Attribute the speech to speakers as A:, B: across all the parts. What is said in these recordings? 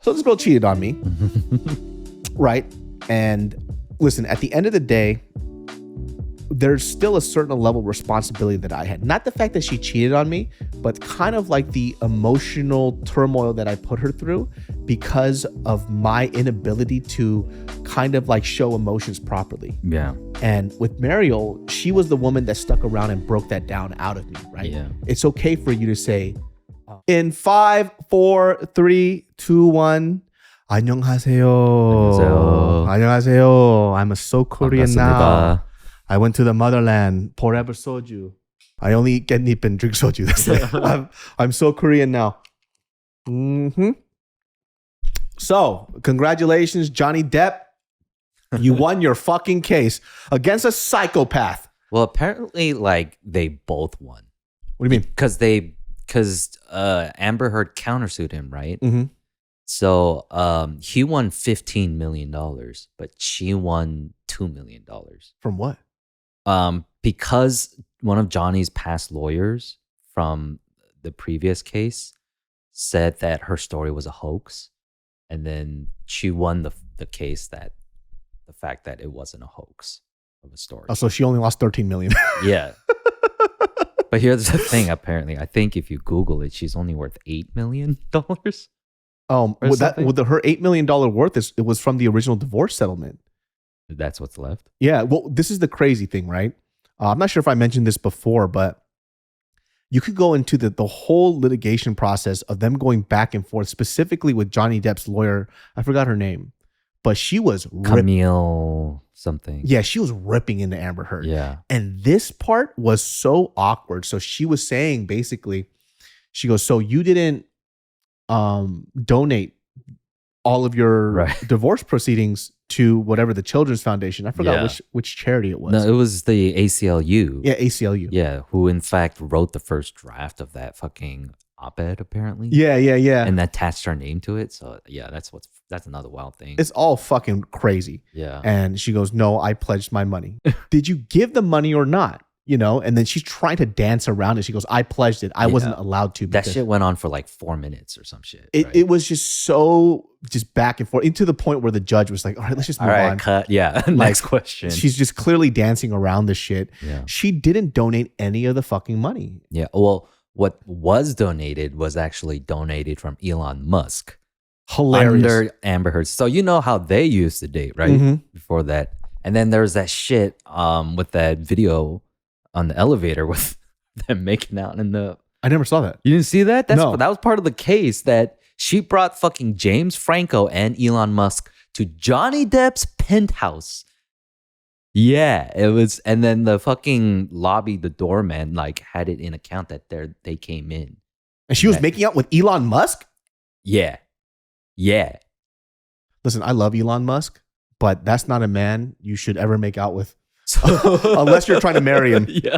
A: So this girl cheated on me, right? And listen, at the end of the day, there's still a certain level of responsibility that I had. Not the fact that she cheated on me, but kind of like the emotional turmoil that I put her through because of my inability to kind of like show emotions properly.
B: Yeah.
A: And with Mariel, she was the woman that stuck around and broke that down out of me, right?
B: Yeah.
A: It's okay for you to say, in 5, 4, 3, 2, 1. 안녕하세요. 안녕하세요. I'm a so Korean now. I went to the motherland. Forever soju. I only eat getnip and drink soju. That's it. I'm so Korean now. So, congratulations, Johnny Depp. You won your fucking case against a psychopath.
B: Well, apparently, like, they both won.
A: What do you mean?
B: Because Amber Heard countersued him, right?
A: Mm-hmm.
B: So he won $15 million, but she won $2 million.
A: From what?
B: Because one of Johnny's past lawyers from the previous case said that her story was a hoax, and then she won the case that the fact that it wasn't a hoax of a story.
A: Oh, so she only lost $13 million.
B: Yeah. But here's the thing, apparently. I think if you Google it, she's only worth $8 million.
A: Her $8 million worth it was from the original divorce settlement.
B: That's what's left?
A: Yeah. Well, this is the crazy thing, right? I'm not sure if I mentioned this before, but you could go into the whole litigation process of them going back and forth, specifically with Johnny Depp's lawyer. I forgot her name, but she was
B: Camille something.
A: Yeah, she was ripping into Amber Heard.
B: Yeah.
A: And this part was so awkward. So she was saying basically, she goes, so you didn't donate all of your divorce proceedings to whatever the Children's Foundation. I forgot which charity it was.
B: No, it was the ACLU.
A: Yeah, ACLU.
B: Yeah, who in fact wrote the first draft of that fucking op-ed apparently.
A: Yeah.
B: And attached her name to it. So yeah, that's another wild thing.
A: It's all fucking crazy.
B: Yeah.
A: And she goes, no, I pledged my money. Did you give the money or not? You know, and then she's trying to dance around it. She goes, I pledged it. I wasn't allowed to.
B: That shit went on for like 4 minutes or some shit.
A: It was just so back and forth, into the point where the judge was like, all right, let's just move on.
B: Cut. Yeah. Next question.
A: She's just clearly dancing around this shit.
B: Yeah.
A: She didn't donate any of the fucking money.
B: Yeah. Well, what was donated was actually donated from Elon Musk.
A: Hilarious.
B: Under Amber Heard. So you know how they used to date, right?
A: Mm-hmm.
B: Before that. And then there was that shit with that video on the elevator with them making out in the...
A: I never saw that.
B: You didn't see that?
A: No.
B: That was part of the case, that she brought fucking James Franco and Elon Musk to Johnny Depp's penthouse. Yeah, it was... And then the fucking lobby, the doorman, like, had it in account that they came in.
A: And she was making out with Elon Musk?
B: Yeah. Yeah.
A: Listen, I love Elon Musk, but that's not a man you should ever make out with. Unless you're trying to marry him.
B: Yeah.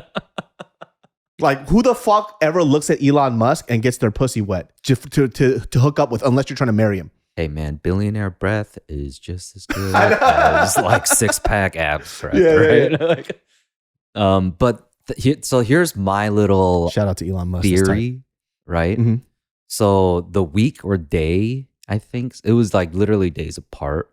A: Like, who the fuck ever looks at Elon Musk and gets their pussy wet to hook up with, unless you're trying to marry him?
B: Hey man, billionaire breath is just as good as like 6-pack abs breath, right?
A: Yeah.
B: But so here's my little
A: shout out to Elon Musk
B: theory, right?
A: Mm-hmm.
B: So the week or day, I think it was like literally days apart,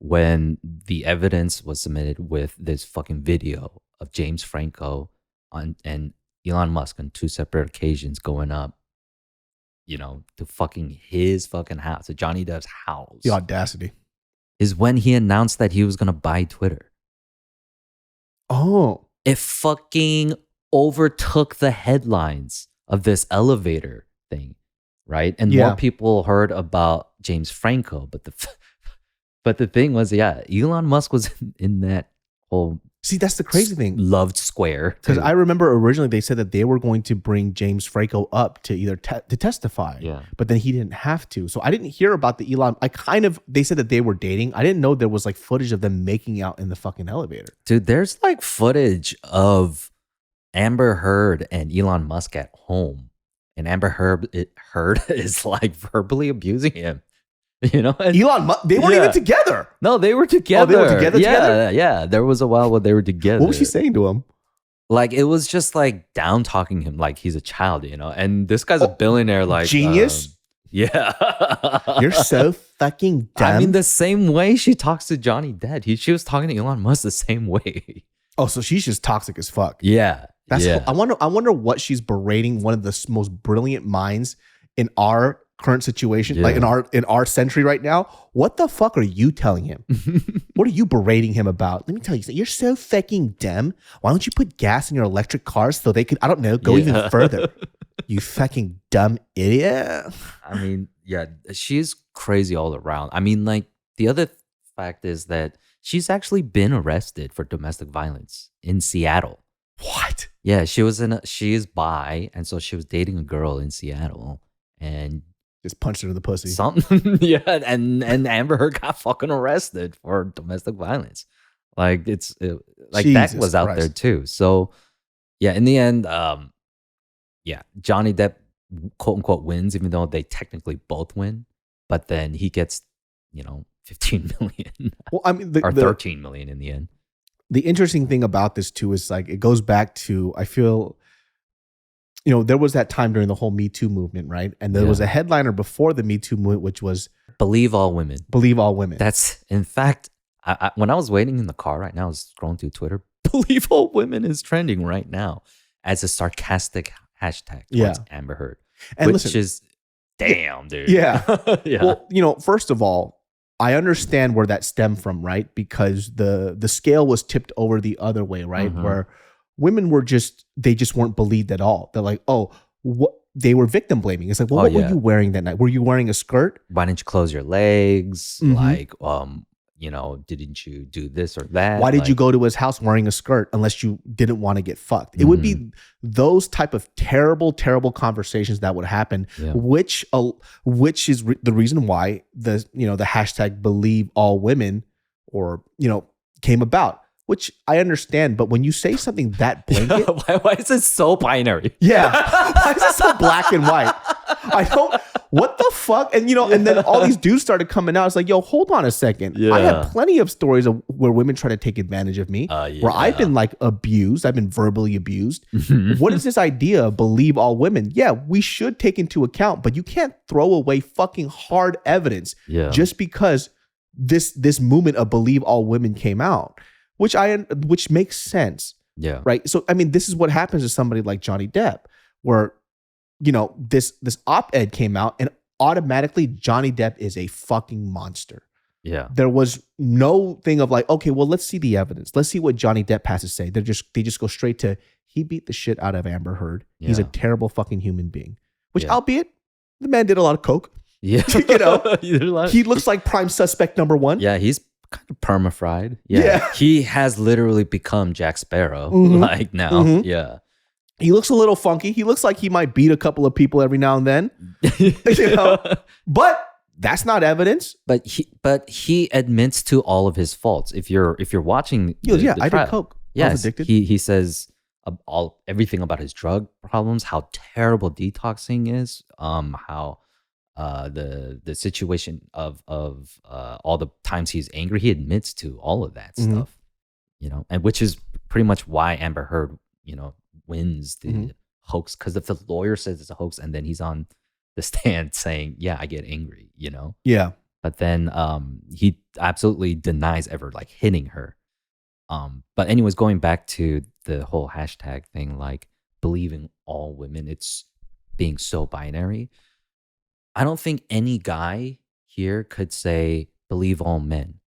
B: when the evidence was submitted with this fucking video of James Franco and Elon Musk on 2 separate occasions going up, you know, to fucking his fucking house, to Johnny Depp's house.
A: The audacity.
B: Is when he announced that he was going to buy Twitter.
A: Oh.
B: It fucking overtook the headlines of this elevator thing, right? And more people heard about James Franco, but the thing was, Elon Musk was in that whole...
A: See, that's the crazy thing.
B: Loved square.
A: Because I remember originally they said that they were going to bring James Franco up to either to testify.
B: Yeah.
A: But then he didn't have to. So I didn't hear about the Elon... they said that they were dating. I didn't know there was like footage of them making out in the fucking elevator.
B: Dude, there's like footage of Amber Heard and Elon Musk at home. And Amber Heard is like verbally abusing him. You know, and
A: Elon Musk, they weren't even together.
B: No, they were together.
A: Oh, they were together.
B: Yeah. There was a while where they were together.
A: What was she saying to him?
B: Like, it was just like down talking him like he's a child, you know. And this guy's a billionaire, like
A: genius.
B: Yeah.
A: You're so fucking dumb.
B: I mean, the same way she talks to Johnny Depp. She was talking to Elon Musk the same way.
A: Oh, so she's just toxic as fuck.
B: Yeah.
A: That's
B: yeah.
A: I wonder what she's berating one of the most brilliant minds in our current situation, like in our century right now. What the fuck are you telling him? What are you berating him about? Let me tell you something. You're so fucking dumb. Why don't you put gas in your electric cars so they could, I don't know, go even further? You fucking dumb idiot.
B: I mean, yeah, she's crazy all around. I mean, like, the other fact is that she's actually been arrested for domestic violence in Seattle.
A: What?
B: Yeah, she is bi, and so she was dating a girl in Seattle, and
A: just punched her in the pussy.
B: Something, yeah, and Amber Heard got fucking arrested for domestic violence. Like Jesus that was out there too. So yeah, in the end, yeah, Johnny Depp quote unquote wins, even though they technically both win. But then he gets, 15 million. Well, I mean, or 13 million in the end.
A: The interesting thing about this too is like it goes back to, I feel, there was that time during the whole Me Too movement, right? And there was a headliner before the Me Too movement, which was
B: Believe All Women.
A: Believe All Women.
B: That's, in fact, when I was waiting in the car right now, I was scrolling through Twitter. Believe All Women is trending right now as a sarcastic hashtag towards Amber Heard. And which is, damn, dude.
A: Yeah. Yeah. Well, first of all, I understand where that stemmed from, right? Because the scale was tipped over the other way, right? Mm-hmm. Where women were they just weren't believed at all. They're like, oh, what? They were victim blaming. It's like, well, what were you wearing that night? Were you wearing a skirt?
B: Why didn't you close your legs? Mm-hmm. Like, didn't you do this or that?
A: Why did you go to his house wearing a skirt unless you didn't want to get fucked? It would be those type of terrible, terrible conversations that would happen, which is the reason why the hashtag Believe All Women came about. Which I understand, but when you say something that blanket,
B: why is it so binary?
A: Yeah, why is it so black and white? I don't. What the fuck? And and then all these dudes started coming out. It's like, yo, hold on a second. Yeah. I have plenty of stories of where women try to take advantage of me, where I've been like abused. I've been verbally abused. What is this idea of believe all women? Yeah, we should take into account, but you can't throw away fucking hard evidence just because this movement of believe all women came out. Which makes sense.
B: Yeah.
A: Right. So, I mean, this is what happens to somebody like Johnny Depp, where, this op-ed came out and automatically Johnny Depp is a fucking monster.
B: Yeah.
A: There was no thing of like, okay, well, let's see the evidence. Let's see what Johnny Depp has to say. They just go straight to, he beat the shit out of Amber Heard. Yeah. He's a terrible fucking human being, which albeit the man did a lot of coke.
B: Yeah.
A: He looks like prime suspect number one.
B: Yeah. He's kind of perma-fried. Yeah. He has literally become Jack Sparrow like now. Mm-hmm. Yeah.
A: He looks a little funky. He looks like he might beat a couple of people every now and then. But that's not evidence.
B: But he admits to all of his faults. If you're watching the
A: I
B: trial,
A: did coke.
B: Yes,
A: I was addicted.
B: He says everything about his drug problems, how terrible detoxing is, how the situation of all the times he's angry, he admits to all of that stuff, and which is pretty much why Amber Heard, wins the hoax, because if the lawyer says it's a hoax and then he's on the stand saying, yeah, I get angry,
A: Yeah.
B: But then he absolutely denies ever like hitting her. But anyways, going back to the whole hashtag thing, like believing all women, it's being so binary. I don't think any guy here could say believe all men,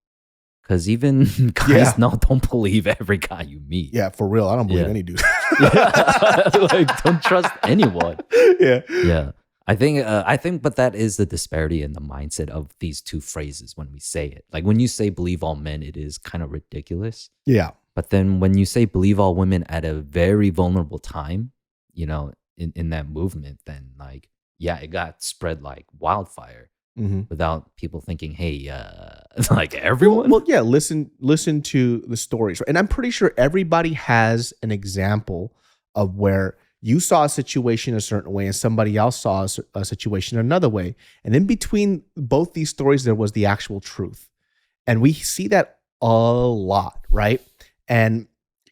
B: because even guys don't believe every guy you meet.
A: Yeah, for real. I don't believe any dude.
B: Like, don't trust anyone.
A: Yeah.
B: I think, but that is the disparity in the mindset of these two phrases when we say it. Like when you say believe all men, it is kind of ridiculous.
A: Yeah.
B: But then when you say believe all women at a very vulnerable time, in that movement, then like, it got spread like wildfire without people thinking, hey, like everyone.
A: Well, yeah, listen to the stories. And I'm pretty sure everybody has an example of where you saw a situation a certain way and somebody else saw a situation another way. And in between both these stories, there was the actual truth. And we see that a lot, right? And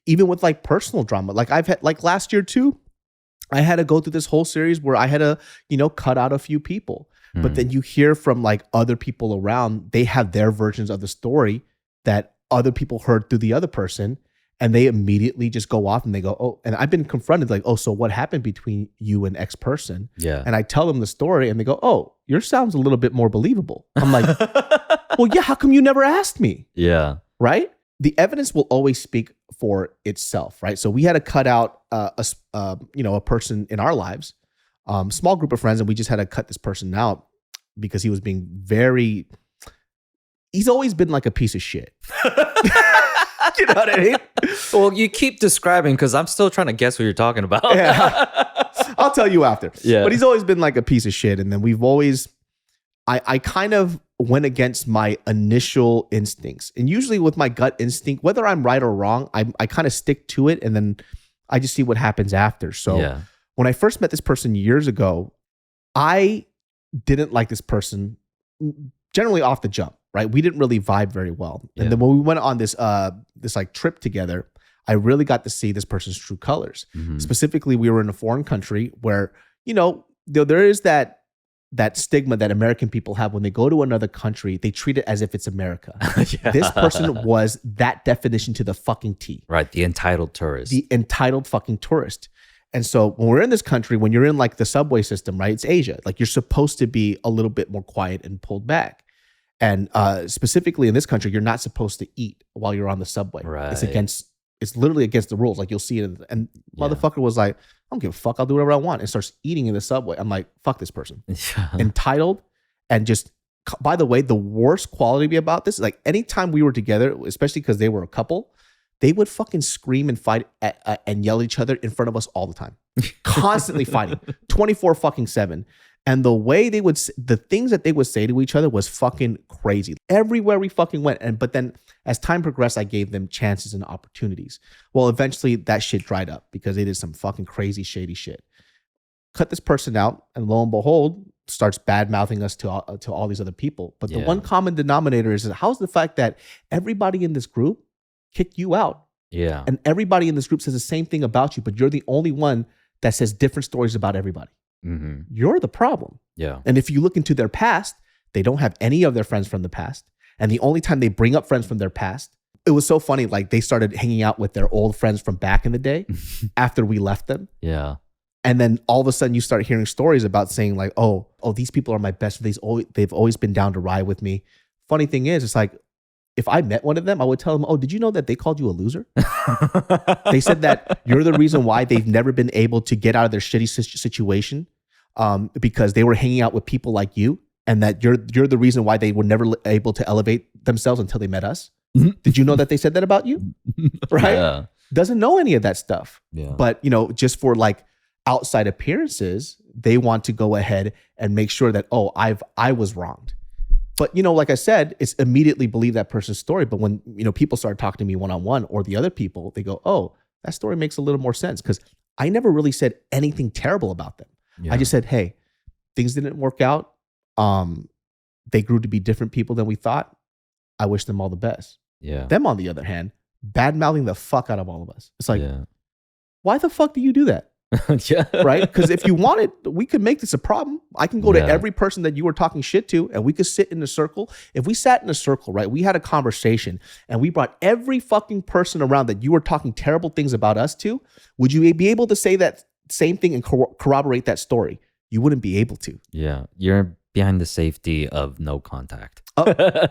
A: even with like personal drama, like I've had like last year too, I had to go through this whole series where I had to, cut out a few people. But then you hear from like other people around, they have their versions of the story that other people heard through the other person. And they immediately just go off and they go, oh, and I've been confronted like, oh, so what happened between you and X person?
B: Yeah.
A: And I tell them the story and they go, oh, yours sounds a little bit more believable. I'm like, well, yeah, how come you never asked me?
B: Yeah.
A: Right? The evidence will always speak for itself, right? So we had to cut out a person in our lives, small group of friends, and we just had to cut this person out because he was being he's always been like a piece of shit. You know what I mean?
B: Well, you keep describing because I'm still trying to guess what you're talking about.
A: Yeah. I'll tell you after.
B: Yeah.
A: But he's always been like a piece of shit. And then I kind of went against my initial instincts. And usually with my gut instinct, whether I'm right or wrong, I kind of stick to it and then I just see what happens after. So when I first met this person years ago, I didn't like this person generally off the jump. Right, we didn't really vibe very well, and then when we went on this like trip together, I really got to see this person's true colors. Specifically, we were in a foreign country where there is that stigma that American people have when they go to another country, they treat it as if it's America. This person was that definition to the fucking T.
B: Right, the entitled tourist.
A: The entitled fucking tourist. And so when we're in this country, when you're in like the subway system, right, it's Asia. Like you're supposed to be a little bit more quiet and pulled back. And specifically in this country, you're not supposed to eat while you're on the subway.
B: Right.
A: It's literally against the rules. Like you'll see it. And motherfucker was like, I don't give a fuck. I'll do whatever I want. And starts eating in the subway. I'm like, fuck this person. Entitled. And just, by the way, the worst quality about this is like anytime we were together, especially because they were a couple, they would fucking scream and fight and yell at each other in front of us all the time. Constantly fighting. 24/7. And the things that they would say to each other was fucking crazy. Everywhere we fucking went. But then as time progressed, I gave them chances and opportunities. Well, eventually that shit dried up because they did some fucking crazy, shady shit. Cut this person out, and lo and behold, starts bad mouthing us to all these other people. But the one common denominator is how's the fact that everybody in this group kicked you out?
B: Yeah.
A: And everybody in this group says the same thing about you, but you're the only one that says different stories about everybody.
B: Mm-hmm.
A: You're the problem.
B: Yeah.
A: And if you look into their past, they don't have any of their friends from the past. And the only time they bring up friends from their past, it was so funny. Like they started hanging out with their old friends from back in the day after we left them.
B: Yeah.
A: And then all of a sudden you start hearing stories about saying like, oh, these people are my best friends. They've always been down to ride with me. Funny thing is, it's like, if I met one of them, I would tell them, oh, did you know that they called you a loser? They said that you're the reason why they've never been able to get out of their shitty situation because they were hanging out with people like you, and that you're the reason why they were never able to elevate themselves until they met us. Did you know that they said that about you? Right?
B: Yeah.
A: Doesn't know any of that stuff.
B: Yeah.
A: But, just for like outside appearances, they want to go ahead and make sure that, oh, I was wronged. But, like I said, it's immediately believe that person's story. But when, people start talking to me one-on-one or the other people, they go, oh, that story makes a little more sense because I never really said anything terrible about them.
B: Yeah.
A: I just said, hey, things didn't work out. They grew to be different people than we thought. I wish them all the best.
B: Yeah.
A: Them, on the other hand, bad-mouthing the fuck out of all of us. It's like, why the fuck do you do that?
B: Yeah.
A: Right? Because if you wanted, we could make this a problem. I can go to every person that you were talking shit to, and we could sit in a circle. If we sat in a circle, right, we had a conversation, and we brought every fucking person around that you were talking terrible things about us to, would you be able to say that same thing and corroborate that story? You wouldn't be able to.
B: Yeah. You're behind the safety of no contact.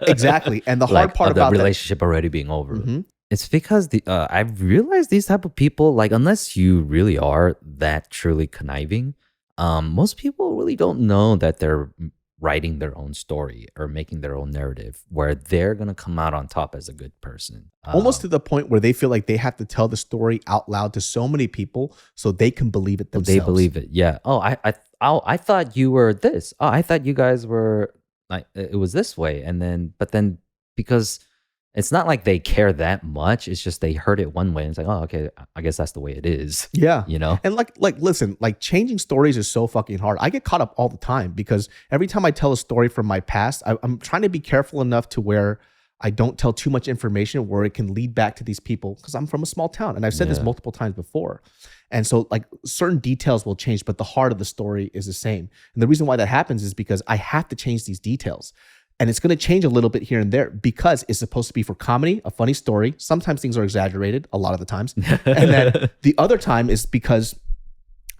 A: Exactly. And the hard part about
B: the relationship already being over.
A: Mm-hmm.
B: It's because I've realized these type of people, like unless you really are that truly conniving, most people really don't know that they're writing their own story or making their own narrative where they're going to come out on top as a good person.
A: Almost to the point where they feel like they have to tell the story out loud to so many people so they can believe it themselves.
B: They believe it. Yeah. Oh, I thought you were this. Oh, I thought you guys were like, it was this way. But then because it's not like they care that much. It's just they heard it one way and it's like, oh, okay, I guess that's the way it is.
A: Yeah.
B: And
A: listen, like changing stories is so fucking hard. I get caught up all the time because every time I tell a story from my past, I'm trying to be careful enough to where I don't tell too much information where it can lead back to these people, because I'm from a small town. And I've said this multiple times before. And so like certain details will change, but the heart of the story is the same. And the reason why that happens is because I have to change these details. And it's going to change a little bit here and there because it's supposed to be for comedy, a funny story. Sometimes things are exaggerated, a lot of the times. And then the other time is because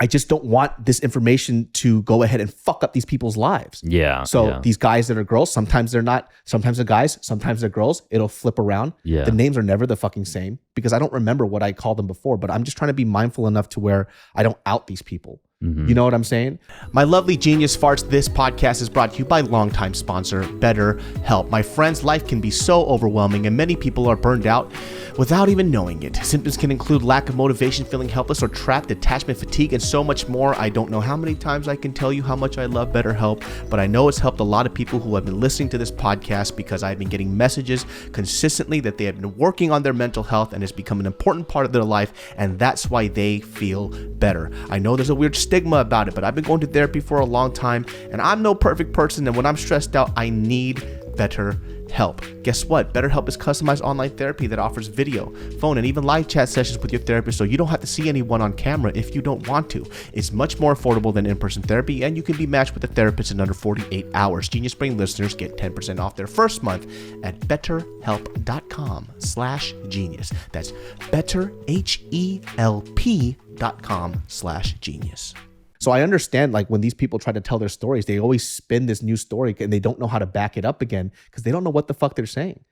A: I just don't want this information to go ahead and fuck up these people's lives.
B: Yeah.
A: So these guys that are girls, sometimes they're not, sometimes they're guys, sometimes they're girls. It'll flip around.
B: Yeah.
A: The names are never the fucking same because I don't remember what I called them before, but I'm just trying to be mindful enough to where I don't out these people. You know what I'm saying? My lovely genius farts, this podcast is brought to you by longtime sponsor, BetterHelp. My friends, life can be so overwhelming and many people are burned out without even knowing it. Symptoms can include lack of motivation, feeling helpless or trapped, attachment fatigue, and so much more. I don't know how many times I can tell you how much I love BetterHelp, but I know it's helped a lot of people who have been listening to this podcast because I've been getting messages consistently that they have been working on their mental health and it's become an important part of their life, and that's why they feel better. I know there's a weird stigma about it, but I've been going to therapy for a long time and I'm no perfect person, and when I'm stressed out, I need better help. Guess what? BetterHelp is customized online therapy that offers video, phone, and even live chat sessions with your therapist, so you don't have to see anyone on camera if you don't want to. It's much more affordable than in-person therapy, and you can be matched with a therapist in under 48 hours. Genius Brain listeners get 10% off their first month at betterhelp.com/genius. That's betterhelp.com/genius. So I understand, like, when these people try to tell their stories, they always spin this new story and they don't know how to back it up again because they don't know what the fuck they're saying.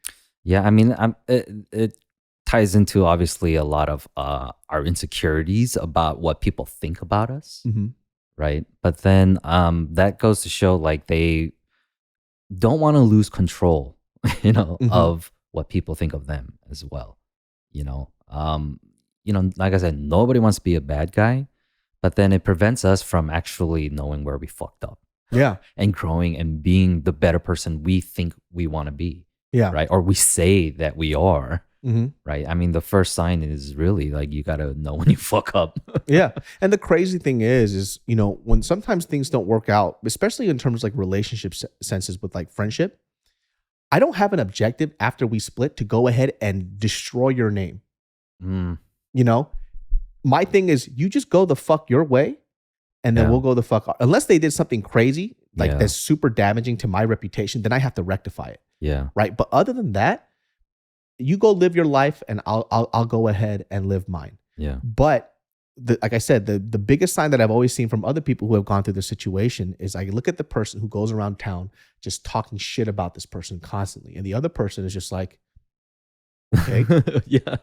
B: Yeah, I mean, it ties into obviously a lot of our insecurities about what people think about us, right? But then that goes to show like they don't want to lose control, of what people think of them as well. Like I said, nobody wants to be a bad guy. But then it prevents us from actually knowing where we fucked up.
A: Yeah.
B: And growing and being the better person we think we want to be.
A: Yeah.
B: Right. Or we say that we are. Right. I mean, the first sign is really like you got to know when you fuck up.
A: Yeah. And the crazy thing is, when sometimes things don't work out, especially in terms of like relationship senses with like friendship, I don't have an objective after we split to go ahead and destroy your name. My thing is, you just go the fuck your way, and then we'll go the fuck. Unless they did something crazy, like that's super damaging to my reputation, then I have to rectify it.
B: Yeah.
A: Right. But other than that, you go live your life, and I'll go ahead and live mine.
B: Yeah.
A: But like I said, the biggest sign that I've always seen from other people who have gone through this situation is I look at the person who goes around town just talking shit about this person constantly, and the other person is just like, okay,
B: yeah.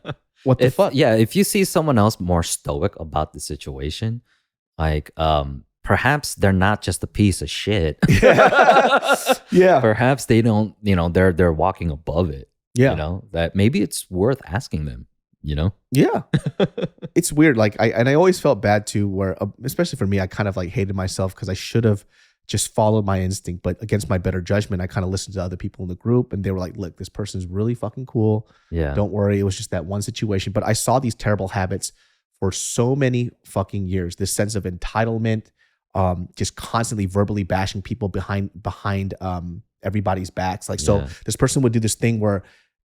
A: What the fuck?
B: Yeah, if you see someone else more stoic about the situation, like perhaps they're not just a piece of shit.
A: Yeah.
B: Perhaps they don't, they're walking above it.
A: Yeah.
B: That maybe it's worth asking them,
A: Yeah. It's weird. Like I always felt bad too, where especially for me, I kind of like hated myself because I should have just followed my instinct, but against my better judgment, I kind of listened to other people in the group, and they were like, look, this person's really fucking cool.
B: Yeah.
A: Don't worry. It was just that one situation. But I saw these terrible habits for so many fucking years. This sense of entitlement, just constantly verbally bashing people behind everybody's backs. Like, so this person would do this thing where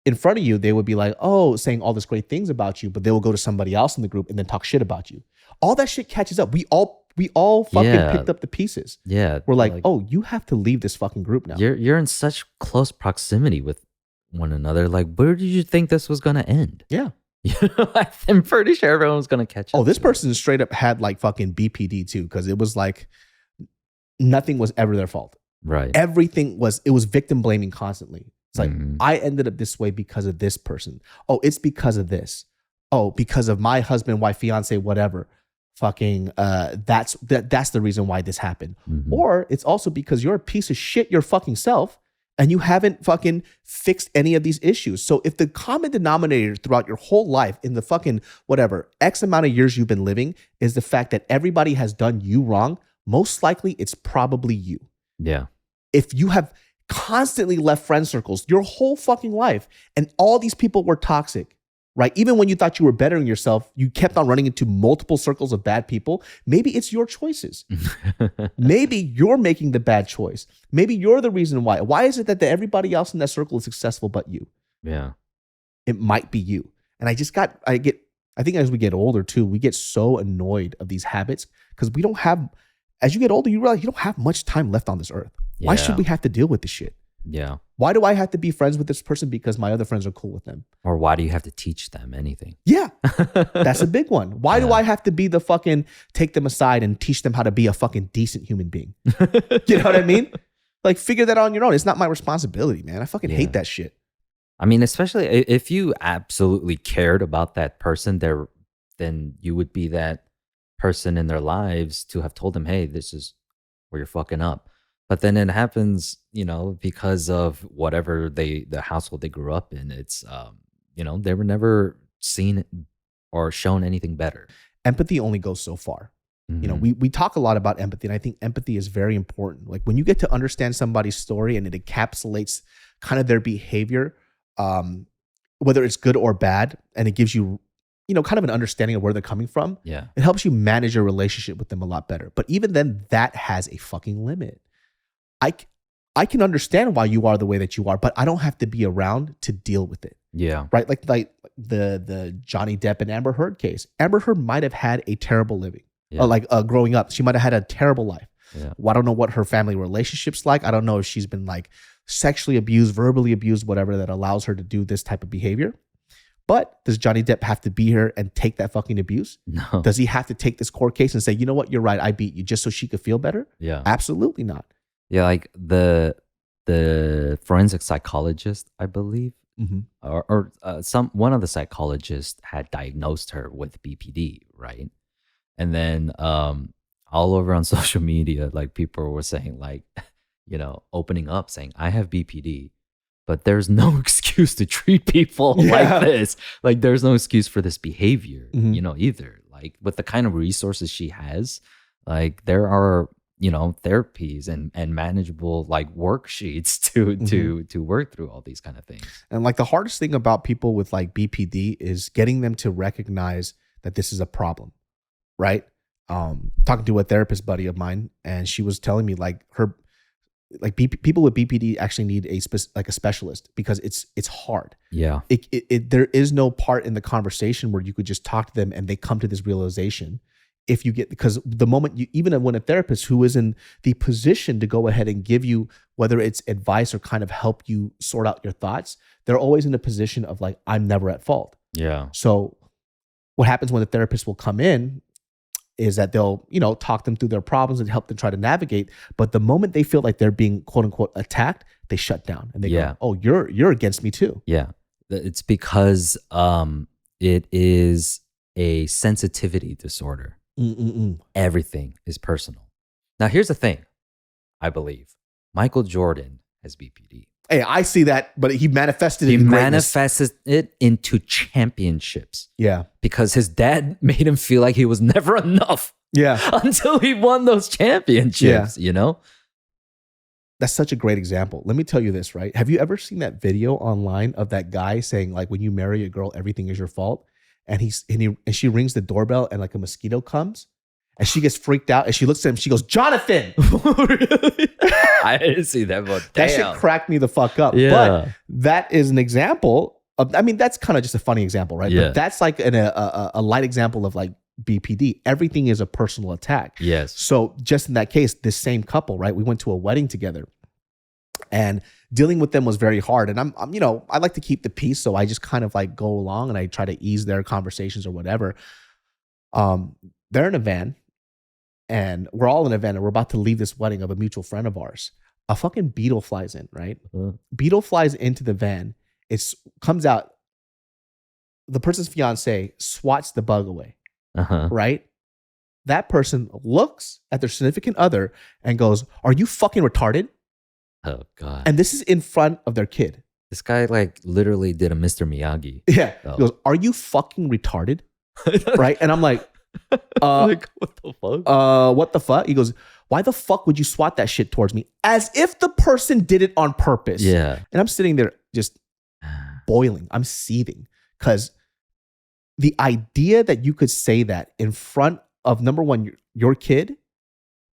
A: in front of you, they would be like, oh, saying all these great things about you, but they will go to somebody else in the group and then talk shit about you. All that shit catches up. We all fucking picked up the pieces.
B: Yeah.
A: We're like, oh, you have to leave this fucking group now.
B: You're in such close proximity with one another. Like, where did you think this was going to end?
A: Yeah.
B: I'm pretty sure everyone was going to catch up.
A: Oh, this person straight up had like fucking BPD too, because it was like nothing was ever their fault.
B: Right.
A: Everything was, it was victim blaming constantly. It's like, I ended up this way because of this person. Oh, it's because of this. Oh, because of my husband, wife, fiance, whatever. Fucking that's the reason why this happened. Or it's also because you're a piece of shit your fucking self and you haven't fucking fixed any of these issues. So if the common denominator throughout your whole life in the fucking whatever X amount of years you've been living is the fact that everybody has done you wrong, most likely it's probably you.
B: Yeah.
A: If you have constantly left friend circles your whole fucking life and all these people were toxic, right? Even when you thought you were bettering yourself, you kept on running into multiple circles of bad people. Maybe it's your choices. Maybe you're making the bad choice. Maybe you're the reason why. Why is it that everybody else in that circle is successful but you?
B: Yeah.
A: It might be you. And I think as we get older too, we get so annoyed of these habits because we don't have, as you get older, you realize you don't have much time left on this earth. Why should we have to deal with this shit?
B: Yeah.
A: Why do I have to be friends with this person because my other friends are cool with them?
B: Or why do you have to teach them anything?
A: Yeah, that's a big one. Why do I have to be the fucking take them aside and teach them how to be a fucking decent human being? You know what I mean? Like figure that out on your own. It's not my responsibility, man. I fucking hate that shit.
B: I mean, especially if you absolutely cared about that person, then you would be that person in their lives to have told them, hey, this is where you're fucking up. But then it happens, because of whatever the household they grew up in. It's, they were never seen or shown anything better.
A: Empathy only goes so far. We talk a lot about empathy, and I think empathy is very important. Like when you get to understand somebody's story and it encapsulates kind of their behavior, whether it's good or bad, and it gives you, kind of an understanding of where they're coming from.
B: Yeah.
A: It helps you manage your relationship with them a lot better. But even then, that has a fucking limit. I can understand why you are the way that you are, but I don't have to be around to deal with it.
B: Yeah.
A: Right? Like the Johnny Depp and Amber Heard case. Amber Heard might have had a terrible living. Yeah. Growing up. She might have had a terrible life.
B: Yeah.
A: Well, I don't know what her family relationship's like. I don't know if she's been like sexually abused, verbally abused, whatever, that allows her to do this type of behavior. But does Johnny Depp have to be here and take that fucking abuse?
B: No.
A: Does he have to take this court case and say, you know what, you're right, I beat you, just so she could feel better?
B: Yeah.
A: Absolutely not.
B: Yeah, like the forensic psychologist, I believe, or one of the psychologists had diagnosed her with BPD, right? And then all over on social media, like people were saying, like, opening up, saying, I have BPD, but there's no excuse to treat people like this. Like, there's no excuse for this behavior, either. Like, with the kind of resources she has, like, there are, therapies and manageable, like, worksheets to work through all these kind of things.
A: And, like, the hardest thing about people with, like, BPD is getting them to recognize that this is a problem, right? Talking to a therapist buddy of mine, and she was telling me, like, people with BPD actually need a specialist because it's hard.
B: Yeah.
A: There is no part in the conversation where you could just talk to them and they come to this realization. Because the moment even when a therapist who is in the position to go ahead and give you, whether it's advice or kind of help you sort out your thoughts, they're always in a position of like, I'm never at fault.
B: Yeah.
A: So what happens when the therapist will come in is that they'll, talk them through their problems and help them try to navigate. But the moment they feel like they're being quote unquote attacked, they shut down and they go, oh, you're against me too.
B: Yeah. It's because it is a sensitivity disorder. Everything is personal. Now, here's the thing. I believe Michael Jordan has BPD.
A: Hey, I see that, but he manifested it.
B: He manifested it into championships.
A: Yeah.
B: Because his dad made him feel like he was never enough.
A: Yeah.
B: Until he won those championships,
A: That's such a great example. Let me tell you this, right? Have you ever seen that video online of that guy saying, like, when you marry a girl, everything is your fault? And she rings the doorbell and like a mosquito comes and she gets freaked out and she looks at him. She goes, Jonathan.
B: Really? I didn't see that, but
A: that shit cracked me the fuck up.
B: Yeah.
A: But that is an example of, that's kind of just a funny example, right?
B: Yeah.
A: But that's like a light example of like BPD. Everything is a personal attack.
B: Yes.
A: So just in that case, this same couple, right? We went to a wedding together. And dealing with them was very hard. And I'm I like to keep the peace. So I just kind of like go along and I try to ease their conversations or whatever. They're in a van and we're all in a van and we're about to leave this wedding of a mutual friend of ours. A fucking beetle flies in, right? Beetle flies into the van. It comes out. The person's fiance swats the bug away, right? That person looks at their significant other and goes, "Are you fucking retarded?"
B: Oh, God.
A: And this is in front of their kid.
B: This guy like literally did a Mr. Miyagi.
A: Yeah. Oh. He goes, "Are you fucking retarded?" Right? And I'm like,
B: like, what the fuck?
A: What the fuck? He goes, "Why the fuck would you swat that shit towards me?" As if the person did it on purpose.
B: Yeah.
A: And I'm sitting there just boiling. I'm seething because the idea that you could say that in front of, number one, your kid,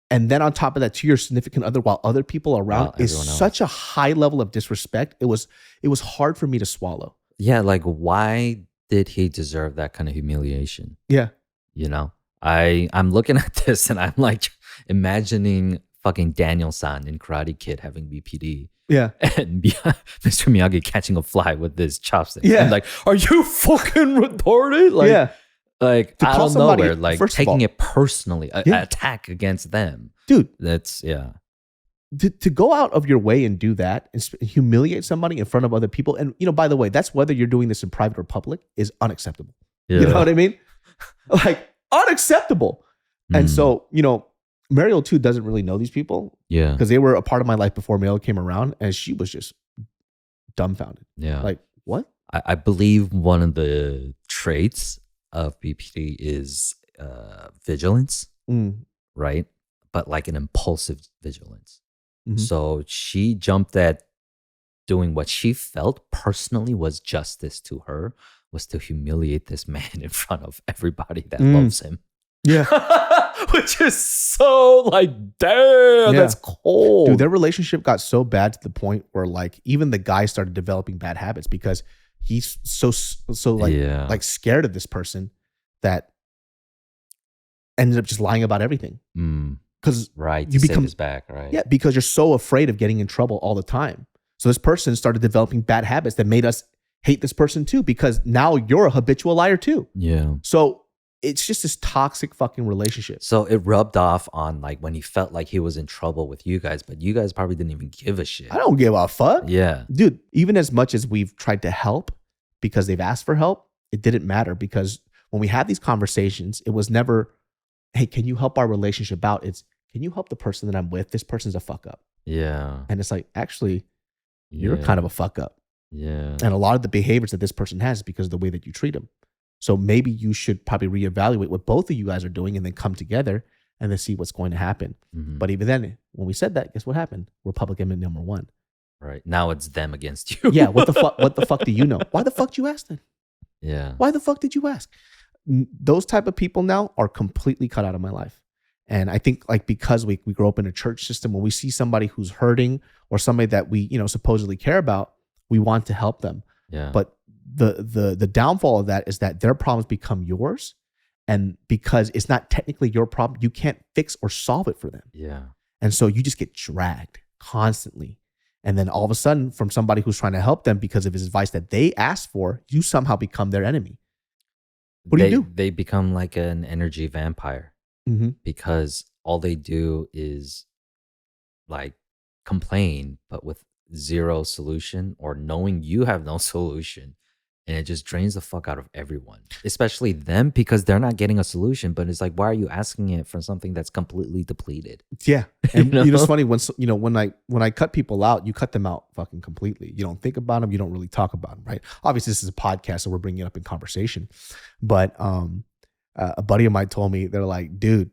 A: and then on top of that to your significant other while other people are around, is such a high level of disrespect. It was hard for me to swallow.
B: Yeah, like why did he deserve that kind of humiliation?
A: Yeah.
B: You know, I'm looking at this and I'm like imagining fucking Daniel-san in Karate Kid having BPD.
A: Yeah.
B: And Mr. Miyagi catching a fly with his chopsticks.
A: Yeah.
B: And like, are you fucking retarded? Like,
A: yeah.
B: Like,
A: to
B: out of nowhere, like taking it personally, attack against them.
A: Dude.
B: That's, yeah.
A: To go out of your way and do that and humiliate somebody in front of other people. And, you know, by the way, that's whether you're doing this in private or public is unacceptable. Yeah. You know what I mean? Like, unacceptable. And so, you know, Mariel too doesn't really know these people.
B: Yeah.
A: Because they were a part of my life before Mariel came around, and she was just dumbfounded.
B: Yeah.
A: Like, what?
B: I believe one of the traits of BPD is vigilance, right? But like an impulsive vigilance. Mm-hmm. So she jumped at doing what she felt personally was justice to her, was to humiliate this man in front of everybody that loves him.
A: Yeah.
B: Which is so like, damn, that's cold.
A: Dude, their relationship got so bad to the point where like even the guy started developing bad habits because he's so like scared of this person that ended up just lying about everything. Because
B: you become his back, right?
A: Yeah, because you're so afraid of getting in trouble all the time. So this person started developing bad habits that made us hate this person too, because now you're a habitual liar too.
B: Yeah.
A: So it's just this toxic fucking relationship.
B: So it rubbed off on like when he felt like he was in trouble with you guys, but you guys probably didn't even give a shit.
A: I don't give a fuck.
B: Yeah.
A: Dude, even as much as we've tried to help because they've asked for help, it didn't matter, because when we had these conversations, it was never, hey, can you help our relationship out? It's, can you help the person that I'm with? This person's a fuck up.
B: Yeah.
A: And it's like, actually, you're kind of a fuck up.
B: Yeah.
A: And a lot of the behaviors that this person has is because of the way that you treat them. So maybe you should probably reevaluate what both of you guys are doing and then come together and then see what's going to happen. Mm-hmm. But even then, when we said that, guess what happened? We're public enemy number one.
B: Right. Now it's them against you.
A: Yeah. What the fuck? What the fuck do you know? Why the fuck did you ask then?
B: Yeah.
A: Why the fuck did you ask? Those type of people now are completely cut out of my life. And I think like because we grow up in a church system, when we see somebody who's hurting or somebody that we, you know, supposedly care about, we want to help them.
B: Yeah.
A: But the downfall of that is that their problems become yours. And because it's not technically your problem, you can't fix or solve it for them.
B: Yeah.
A: And so you just get dragged constantly. And then all of a sudden, from somebody who's trying to help them because of his advice that they asked for, you somehow become their enemy. What do you do?
B: They become like an energy vampire, because all they do is like complain, but with zero solution, or knowing you have no solution. And it just drains the fuck out of everyone, especially them, because they're not getting a solution. But it's like, why are you asking it for something that's completely depleted?
A: Yeah. And you know, it's funny when I cut people out, you cut them out fucking completely. You don't think about them. You don't really talk about them, right? Obviously, this is a podcast, so we're bringing it up in conversation. But a buddy of mine told me, they're like, dude,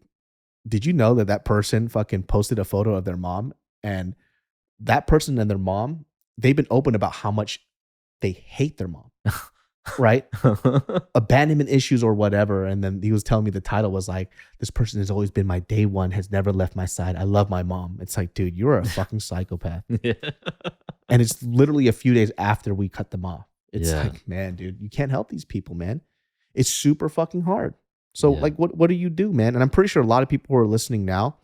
A: did you know that person fucking posted a photo of their mom, and that person and their mom, they've been open about how much they hate their mom. Right? Abandonment issues or whatever. And then he was telling me the title was like, this person has always been my day one, has never left my side. I love my mom. It's like, dude, you're a fucking psychopath. Yeah. And it's literally a few days after we cut them off. It's like, man, dude, you can't help these people, man. It's super fucking hard. So like, what do you do, man? And I'm pretty sure a lot of people who are listening now,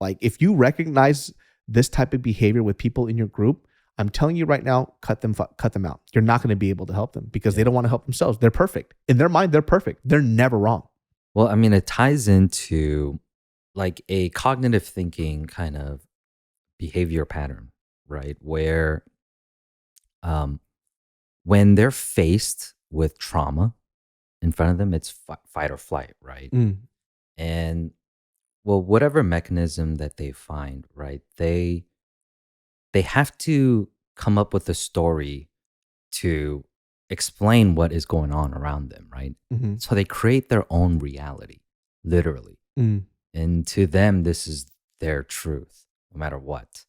A: like if you recognize this type of behavior with people in your group, I'm telling you right now, cut them out. You're not going to be able to help them because they don't want to help themselves. They're perfect. In their mind, they're perfect. They're never wrong.
B: Well, I mean, it ties into like a cognitive thinking kind of behavior pattern, right? Where when they're faced with trauma in front of them, it's fight or flight, right? And well, whatever mechanism that they find, right? They have to come up with a story to explain what is going on around them, right? So they create their own reality, literally. And to them, this is their truth, no matter what.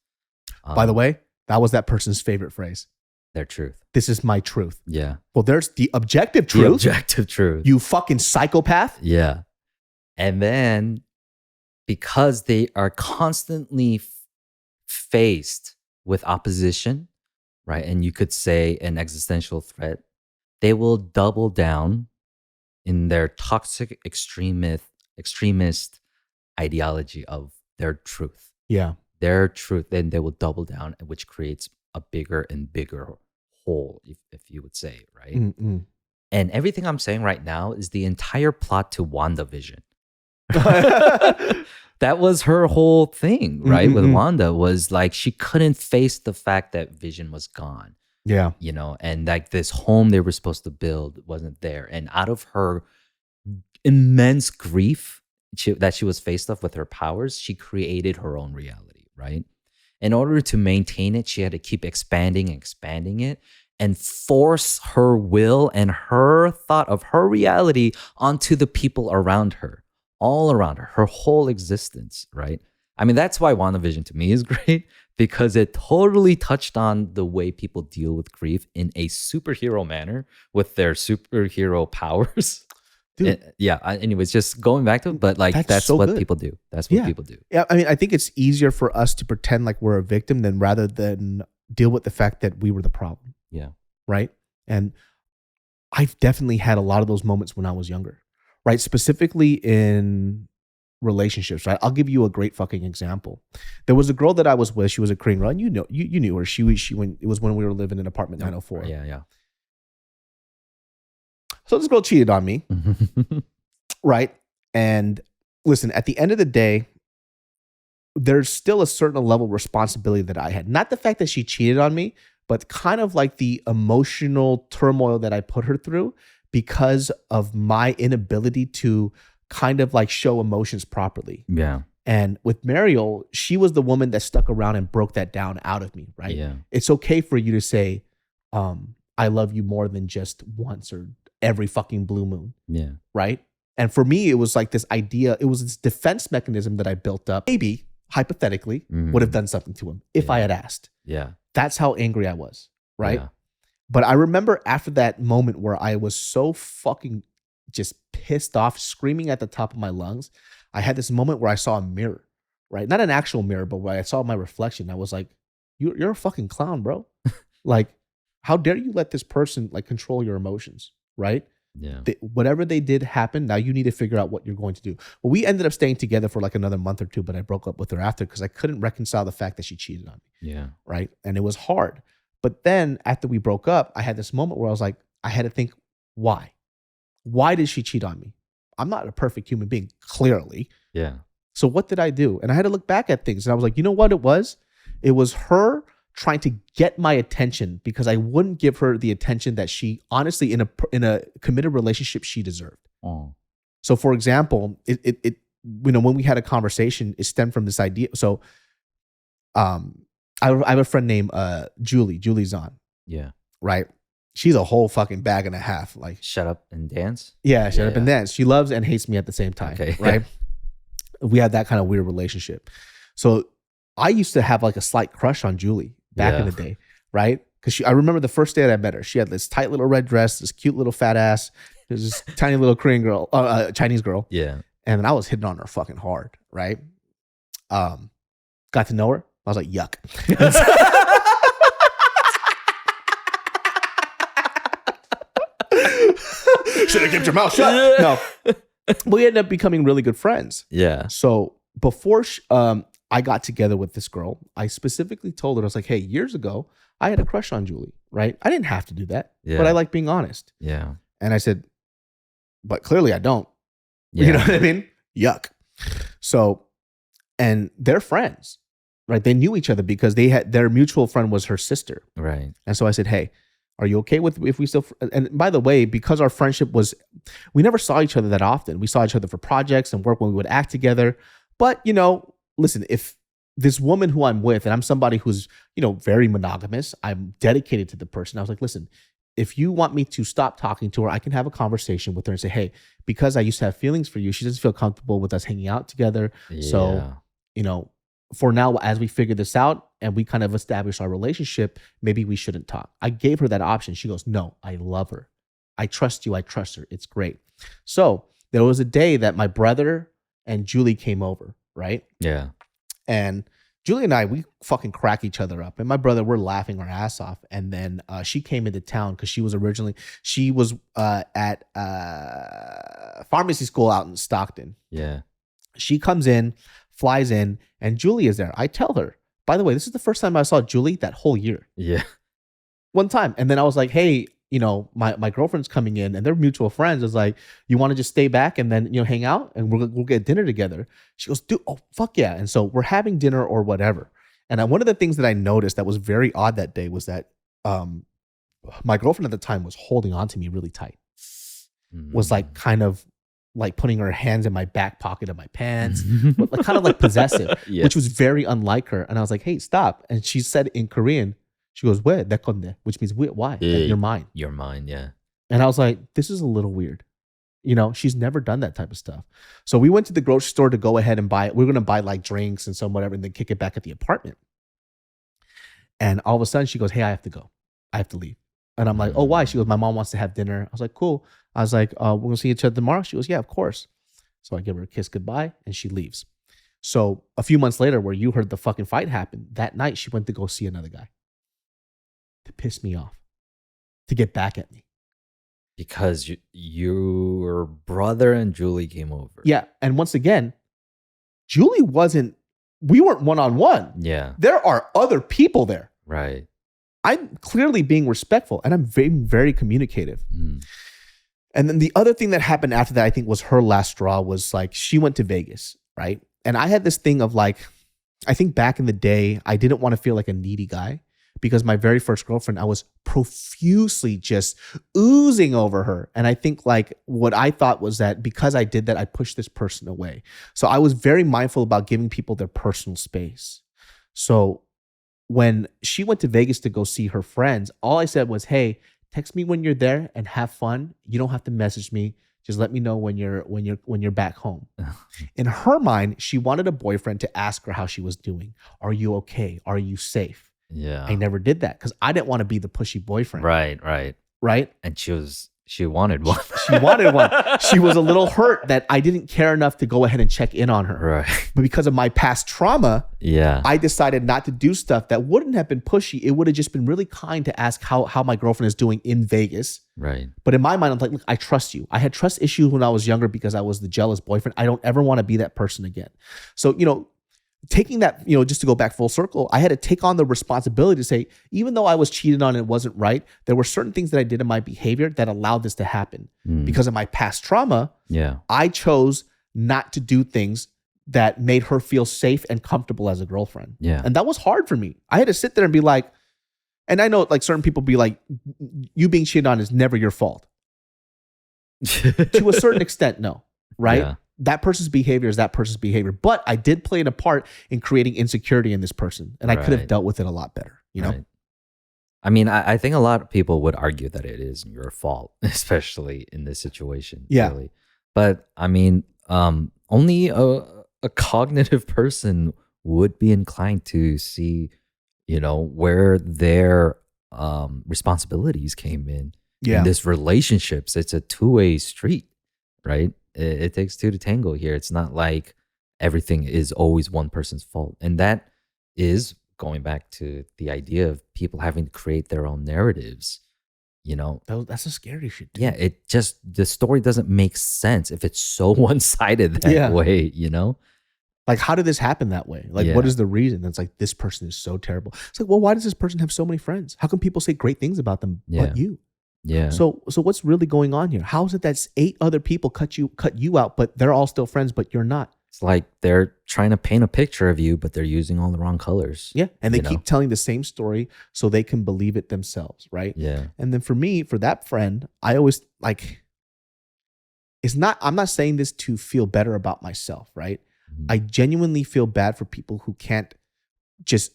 A: By the way, that was that person's favorite phrase.
B: Their truth.
A: This is my truth.
B: Yeah.
A: Well, there's the objective
B: The
A: truth.
B: objective truth.
A: You fucking psychopath.
B: Yeah. And then because they are constantly faced with opposition, right? And you could say an existential threat, they will double down in their toxic extremist ideology of their truth.
A: Yeah.
B: Their truth, then they will double down, which creates a bigger and bigger hole, if you would say, right?
A: Mm-mm.
B: And everything I'm saying right now is the entire plot to WandaVision. That was her whole thing, right?
A: Mm-mm.
B: With Wanda was like she couldn't face the fact that Vision was gone.
A: Yeah.
B: You know, and like this home they were supposed to build wasn't there. And out of her immense grief that she was faced with her powers, she created her own reality, right? In order to maintain it, she had to keep expanding it and force her will and her thought of her reality onto the people around her, all around her whole existence, right? I mean, that's why WandaVision to me is great, because it totally touched on the way people deal with grief in a superhero manner with their superhero powers.
A: Dude.
B: Anyways, just going back to it, but like that's
A: so
B: what
A: good.
B: people do. That's what people do.
A: Yeah, I mean, I think it's easier for us to pretend like we're a victim than rather than deal with the fact that we were the problem.
B: Yeah.
A: Right? And I've definitely had a lot of those moments when I was younger, right? Specifically in relationships, right? I'll give you a great fucking example. There was a girl that I was with. She was a Korean girl, and you knew her. She when it was when we were living in apartment 904.
B: Yeah.
A: So this girl cheated on me, right? And listen, at the end of the day, there's still a certain level of responsibility that I had. Not the fact that she cheated on me, but kind of like the emotional turmoil that I put her through because of my inability to kind of like show emotions properly.
B: Yeah.
A: And with Mariel, she was the woman that stuck around and broke that down out of me, right?
B: Yeah.
A: It's okay for you to say, I love you more than just once or every fucking blue moon.
B: Yeah.
A: Right? And for me, it was like this idea, it was this defense mechanism that I built up, maybe hypothetically would have done something to him if I had asked.
B: Yeah.
A: That's how angry I was, right?
B: Yeah.
A: But I remember after that moment where I was so fucking just pissed off, screaming at the top of my lungs, I had this moment where I saw a mirror, right? Not an actual mirror, but where I saw my reflection. I was like, you're a fucking clown, bro. Like, how dare you let this person like control your emotions, right?
B: Yeah.
A: Whatever they did happen, now you need to figure out what you're going to do. Well, we ended up staying together for like another month or two, but I broke up with her after because I couldn't reconcile the fact that she cheated on me.
B: Yeah.
A: Right. And it was hard. But then after we broke up, I had this moment where I was like, I had to think, why? Why did she cheat on me? I'm not a perfect human being, clearly.
B: Yeah.
A: So what did I do? And I had to look back at things and I was like, you know what it was? It was her trying to get my attention because I wouldn't give her the attention that she honestly in a committed relationship she deserved.
B: Oh.
A: So for example, it when we had a conversation, it stemmed from this idea. So I have a friend named Julie Zahn.
B: Yeah.
A: Right? She's a whole fucking bag and a half. Like,
B: shut up and dance.
A: Yeah, shut up and dance. She loves and hates me at the same time.
B: Okay.
A: Right? We had that kind of weird relationship. So I used to have like a slight crush on Julie back in the day, right? Because I remember the first day that I met her, she had this tight little red dress, this cute little fat ass, this tiny little Korean girl, Chinese girl.
B: Yeah.
A: And then I was hitting on her fucking hard, right? Got to know her. I was like, yuck. Should have kept your mouth shut. No. We ended up becoming really good friends.
B: Yeah.
A: So before I got together with this girl, I specifically told her, I was like, hey, years ago, I had a crush on Julie, right? I didn't have to do that, but I like being honest.
B: Yeah.
A: And I said, but clearly I don't.
B: Yeah.
A: You know what I mean? Yuck. So, and they're friends, right? They knew each other because their mutual friend was her sister.
B: Right.
A: And so I said, hey, are you okay with if we still, and by the way, because our friendship we never saw each other that often. We saw each other for projects and work when we would act together. But, listen, if this woman who I'm with, and I'm somebody who's, very monogamous, I'm dedicated to the person. I was like, listen, if you want me to stop talking to her, I can have a conversation with her and say, hey, because I used to have feelings for you, she doesn't feel comfortable with us hanging out together.
B: Yeah.
A: So, for now, as we figure this out and we kind of establish our relationship, maybe we shouldn't talk. I gave her that option. She goes, no, I love her. I trust you. I trust her. It's great. So there was a day that my brother and Julie came over, right?
B: Yeah.
A: And Julie and I, we fucking crack each other up. And my brother, we're laughing our ass off. And then she came into town because she was at pharmacy school out in Stockton.
B: Yeah.
A: She comes in, flies in, and Julie is there. I tell her, by the way, this is the first time I saw Julie that whole year.
B: Yeah.
A: One time. And then I was like, hey, my girlfriend's coming in and they're mutual friends. I was like, you want to just stay back and then, hang out and we'll get dinner together. She goes, dude, oh, fuck yeah. And so we're having dinner or whatever. And one of the things that I noticed that was very odd that day was that my girlfriend at the time was holding on to me really tight. Was like kind of like putting her hands in my back pocket of my pants, but like, kind of like possessive,
B: Yeah.
A: which was very unlike her. And I was like, hey, stop. And she said in Korean, she goes, "Where dekonde," which means why?
B: Yeah,
A: You're mine.
B: You're mine, yeah.
A: And I was like, this is a little weird. She's never done that type of stuff. So we went to the grocery store to go ahead and buy it. We were going to buy like drinks and some whatever and then kick it back at the apartment. And all of a sudden she goes, hey, I have to go. I have to leave. And I'm like, oh, why? She goes, my mom wants to have dinner. I was like, cool. I was like, we're going to see each other tomorrow. She goes, yeah, of course. So I give her a kiss goodbye and she leaves. So a few months later, where you heard the fucking fight happen, that night she went to go see another guy to piss me off, to get back at me.
B: Because your brother and Julie came over.
A: Yeah. And once again, we weren't one-on-one.
B: Yeah.
A: There are other people there.
B: Right.
A: I'm clearly being respectful and I'm very, very communicative. And then the other thing that happened after that, I think was her last straw, was like she went to Vegas, right? And I had this thing of like, I think back in the day, I didn't want to feel like a needy guy because my very first girlfriend, I was profusely just oozing over her. And I think like what I thought was that because I did that, I pushed this person away. So I was very mindful about giving people their personal space. So when she went to Vegas to go see her friends, all I said was, hey, text me when you're there and have fun. You don't have to message me. Just let me know when you're back home. In her mind, she wanted a boyfriend to ask her how she was doing. Are you okay? Are you safe?
B: Yeah.
A: I never did that because I didn't want to be the pushy boyfriend.
B: Right. And she wanted one.
A: She wanted one. She was a little hurt that I didn't care enough to go ahead and check in on her.
B: Right.
A: But because of my past trauma,
B: yeah,
A: I decided not to do stuff that wouldn't have been pushy. It would have just been really kind to ask how my girlfriend is doing in Vegas.
B: Right.
A: But in my mind, I'm like, look, I trust you. I had trust issues when I was younger because I was the jealous boyfriend. I don't ever want to be that person again. So, taking that, just to go back full circle, I had to take on the responsibility to say, even though I was cheated on and it wasn't right, there were certain things that I did in my behavior that allowed this to happen. Because of my past trauma, I chose not to do things that made her feel safe and comfortable as a girlfriend.
B: Yeah.
A: And that was hard for me. I had to sit there and be like, and I know like certain people be like, you being cheated on is never your fault. To a certain extent, no. Right?
B: Yeah.
A: That person's behavior is that person's behavior. But I did play a part in creating insecurity in this person. And I could have dealt with it a lot better,
B: Right. I mean, I think a lot of people would argue that it is your fault, especially in this situation.
A: Yeah.
B: Really. But I mean, only a cognitive person would be inclined to see, where their responsibilities came in this relationships. It's a two-way street, right? It takes two to tango here. It's not like everything is always one person's fault. And that is going back to the idea of people having to create their own narratives,
A: That's a scary shit, dude.
B: Yeah, the story doesn't make sense if it's so one-sided that way,
A: Like, how did this happen that way? Like, what is the reason? It's like, this person is so terrible. It's like, well, why does this person have so many friends? How come people say great things about them but you?
B: Yeah.
A: So what's really going on here? How is it that 8 other people cut you out, but they're all still friends, but you're not?
B: It's like they're trying to paint a picture of you, but they're using all the wrong colors.
A: Yeah. And they keep telling the same story so they can believe it themselves, right?
B: Yeah.
A: And then for me, for that friend, I always like, I'm not saying this to feel better about myself, right? I genuinely feel bad for people who can't just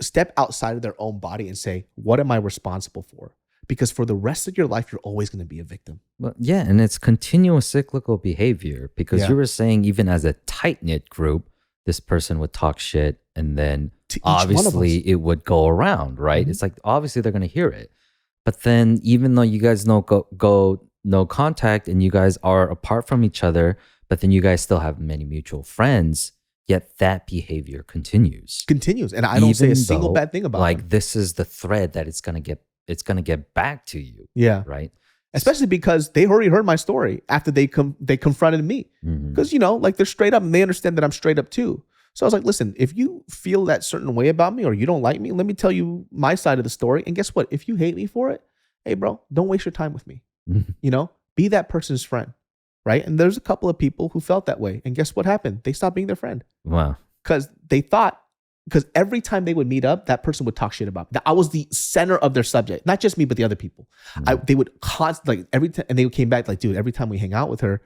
A: step outside of their own body and say, what am I responsible for? Because for the rest of your life, you're always going to be a victim.
B: But yeah, and it's continuous cyclical behavior because you were saying even as a tight-knit group, this person would talk shit, and then
A: To each one of us.
B: obviously it would go around, right? It's like obviously they're gonna hear it, but then even though you guys go no contact and you guys are apart from each other, but then you guys still have many mutual friends, yet that behavior continues.
A: And I don't say
B: Even
A: a single
B: though,
A: bad thing about
B: like
A: them.
B: this is the thread that it's gonna get back to you,
A: Yeah.
B: right?
A: Especially because they already heard my story after they confronted me.
B: Mhm.
A: Because, like they're straight up and they understand that I'm straight up too. So I was like, listen, if you feel that certain way about me or you don't like me, let me tell you my side of the story. And guess what? If you hate me for it, hey, bro, don't waste your time with me. Be that person's friend, right? And there's a couple of people who felt that way. And guess what happened? They stopped being their friend.
B: Wow.
A: Because every time they would meet up, that person would talk shit about me. I was the center of their subject, not just me, but the other people. They would constantly, like every time, and they came back like, dude, every time we hang out with her,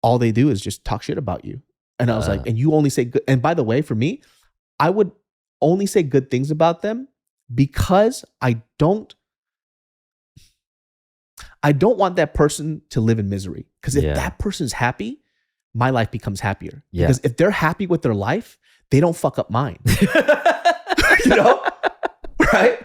A: all they do is just talk shit about you. And I was like, and you only say good. And by the way, for me, I would only say good things about them because I don't want that person to live in misery. Because if that person's happy, my life becomes happier.
B: Yeah.
A: Because if they're happy with their life, they don't fuck up mine. Right?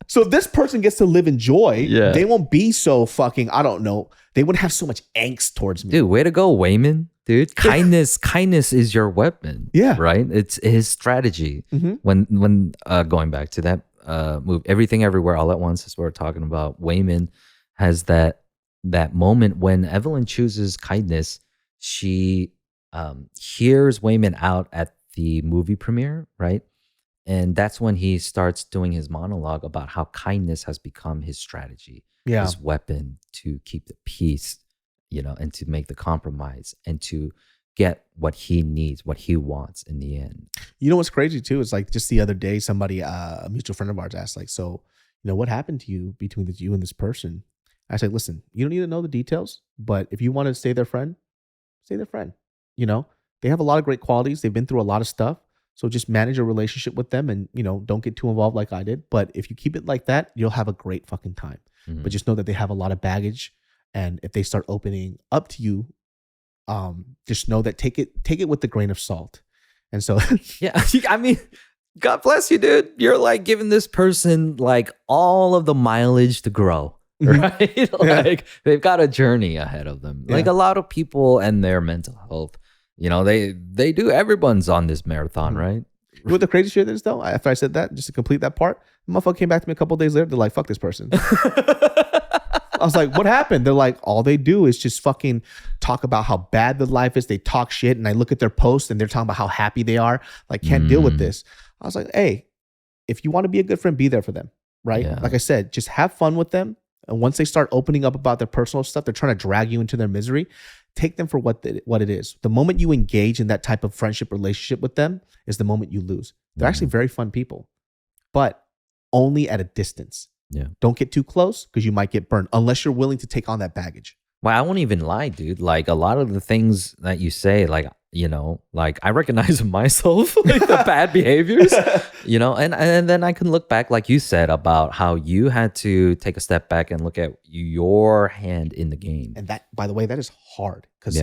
A: So if this person gets to live in joy, they won't be so fucking, I don't know, they wouldn't have so much angst towards me.
B: Dude, way to go, Wayman. Dude, kindness is your weapon.
A: Yeah.
B: Right? It's his strategy. When going back to that move, Everything Everywhere All at Once is what we're talking about. Wayman has that moment when Evelyn chooses kindness. She hears Wayman out at the movie premiere, right? And that's when he starts doing his monologue about how kindness has become his strategy, his weapon to keep the peace, and to make the compromise and to get what he needs, what he wants in the end.
A: You know what's crazy too? It's like just the other day, somebody, a mutual friend of ours asked, like, so, what happened to you between you and this person? I said, listen, you don't need to know the details, but if you want to stay their friend, stay their friend. They have a lot of great qualities. They've been through a lot of stuff. So just manage your relationship with them and, don't get too involved like I did. But if you keep it like that, you'll have a great fucking time. But just know that they have a lot of baggage. And if they start opening up to you, just know that take it with a grain of salt. And so,
B: yeah, I mean, God bless you, dude. You're like giving this person like all of the mileage to grow, right? Like they've got a journey ahead of them. Like a lot of people and their mental health, they do. Everyone's on this marathon, right?
A: You know what the crazy shit is though? After I said that, just to complete that part, the motherfucker came back to me a couple of days later. They're like, fuck this person. I was like, what happened? They're like, all they do is just fucking talk about how bad the life is. They talk shit. And I look at their posts and they're talking about how happy they are. Like, can't deal with this. I was like, hey, if you want to be a good friend, be there for them. Right?
B: Yeah.
A: Like I said, just have fun with them. And once they start opening up about their personal stuff, they're trying to drag you into their misery. Take them for what it is. The moment you engage in that type of friendship relationship with them is the moment you lose. They're actually very fun people, but only at a distance.
B: Yeah.
A: Don't get too close because you might get burned unless you're willing to take on that baggage.
B: Well, I won't even lie, dude. Like a lot of the things that you say, like, like I recognize in myself, like the bad behaviors, and then I can look back, like you said, about how you had to take a step back and look at your hand in the game.
A: And that, by the way, that is hard because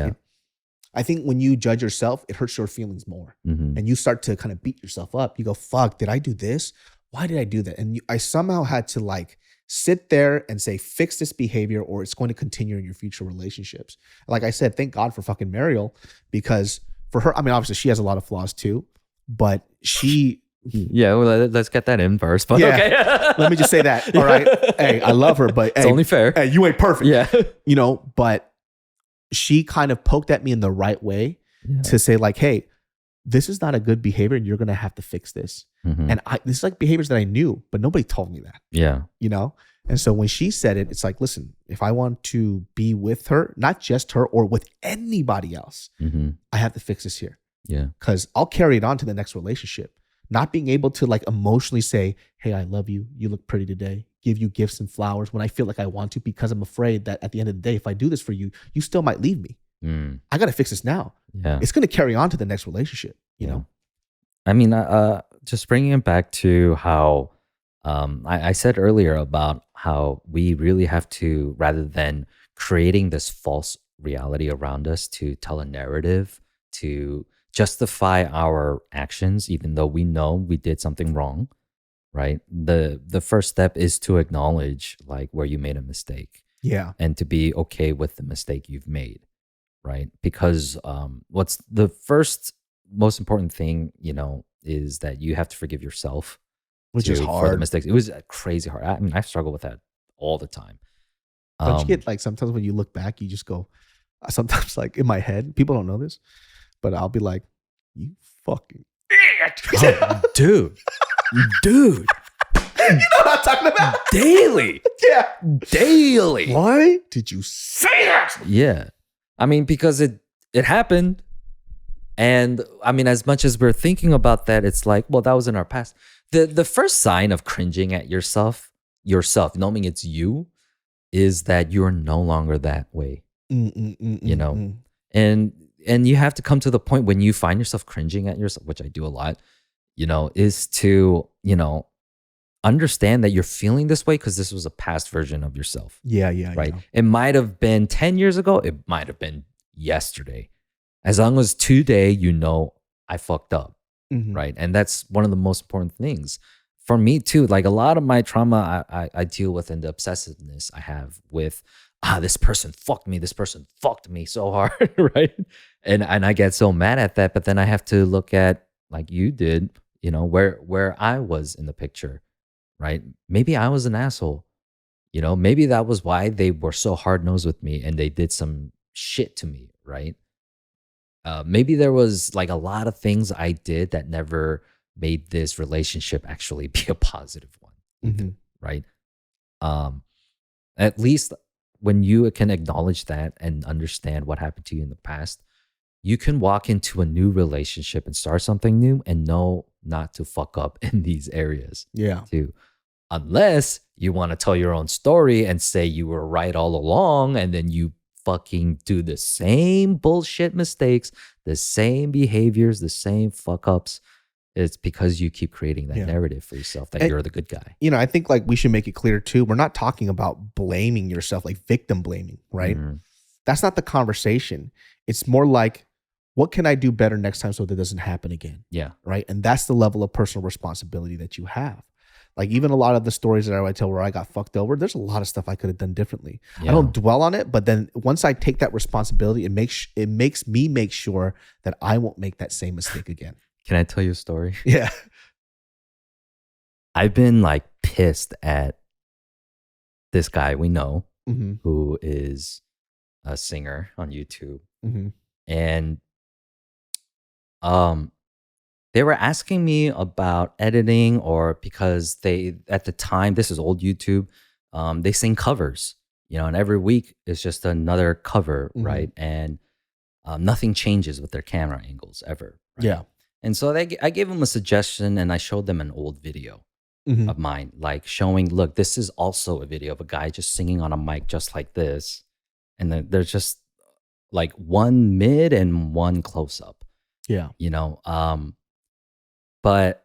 A: I think when you judge yourself, it hurts your feelings more. And you start to kind of beat yourself up. You go, fuck, did I do this? Why did I do that? And I somehow had to like sit there and say, fix this behavior or it's going to continue in your future relationships. Like I said, thank God for fucking Mariel, because for her, I mean, obviously she has a lot of flaws too, but she...
B: Yeah, well, let's get that in first. But okay.
A: Let me just say that. All right. Hey, I love her, but
B: it's only fair.
A: Hey, you ain't perfect.
B: Yeah.
A: But she kind of poked at me in the right way to say like, hey, this is not a good behavior and you're going to have to fix this. And this is like behaviors that I knew, but nobody told me that.
B: Yeah.
A: And so when she said it, it's like, listen, if I want to be with her, not just her or with anybody else, I have to fix this here.
B: Yeah.
A: Because I'll carry it on to the next relationship. Not being able to like emotionally say, hey, I love you. You look pretty today. Give you gifts and flowers when I feel like I want to, because I'm afraid that at the end of the day, if I do this for you, you still might leave me. I got to fix this now.
B: Yeah.
A: It's going to carry on to the next relationship, you know?
B: I mean, just bringing it back to how I said earlier about how we really have to, rather than creating this false reality around us, to tell a narrative, to justify our actions, even though we know we did something wrong, right? The first step is to acknowledge like where you made a mistake.
A: Yeah.
B: And to be okay with the mistake you've made, right? Because what's the first most important thing, is that you have to forgive yourself,
A: Which is
B: for the
A: hard.
B: mistakes. It was crazy hard. I mean, I struggle with that all the time.
A: Don't you get like sometimes when you look back, you just go, sometimes like in my head, people don't know this, but I'll be like, you fucking idiot.
B: Oh, dude.
A: You know what I'm talking about?
B: Daily.
A: Yeah.
B: Daily.
A: Why did you say that?
B: Yeah. I mean, because it happened. And I mean, as much as we're thinking about that, it's like, well, that was in our past. The first sign of cringing at yourself, knowing it's you, is that you're no longer that way. And you have to come to the point when you find yourself cringing at yourself, which I do a lot, is to, understand that you're feeling this way because this was a past version of yourself.
A: Yeah.
B: Right. Yeah. It might have been 10 years ago. It might have been yesterday. As long as today, I fucked up. Right. And that's one of the most important things for me too. Like a lot of my trauma I deal with, and the obsessiveness I have with, this person fucked me. This person fucked me so hard. Right. And I get so mad at that. But then I have to look at, like you did, where I was in the picture. Right. Maybe I was an asshole. Maybe that was why they were so hard nosed with me and they did some shit to me. Right. Maybe there was like a lot of things I did that never made this relationship actually be a positive one. Right. At least when you can acknowledge that and understand what happened to you in the past, you can walk into a new relationship and start something new and know not to fuck up in these areas.
A: Yeah.
B: Too. Unless you want to tell your own story and say you were right all along, and then you fucking do the same bullshit mistakes, the same behaviors, the same fuck ups. It's because you keep creating that narrative for yourself that you're the good guy.
A: I think like we should make it clear too. We're not talking about blaming yourself, like victim blaming, right? That's not the conversation. It's more like, what can I do better next time so that doesn't happen again?
B: Yeah.
A: Right. And that's the level of personal responsibility that you have. Like even a lot of the stories that I tell where I got fucked over, there's a lot of stuff I could have done differently. Yeah. I don't dwell on it, but then once I take that responsibility, it makes me make sure that I won't make that same mistake again.
B: Can I tell you a story?
A: Yeah.
B: I've been like pissed at this guy we know who is a singer on YouTube. And they were asking me about editing, or because they, at the time, this is old YouTube, they sing covers, and every week is just another cover, right? And nothing changes with their camera angles ever. Right?
A: Yeah.
B: And so I gave them a suggestion, and I showed them an old video of mine, like showing, look, this is also a video of a guy just singing on a mic just like this. And then there's just like one mid and one close up.
A: Yeah.
B: But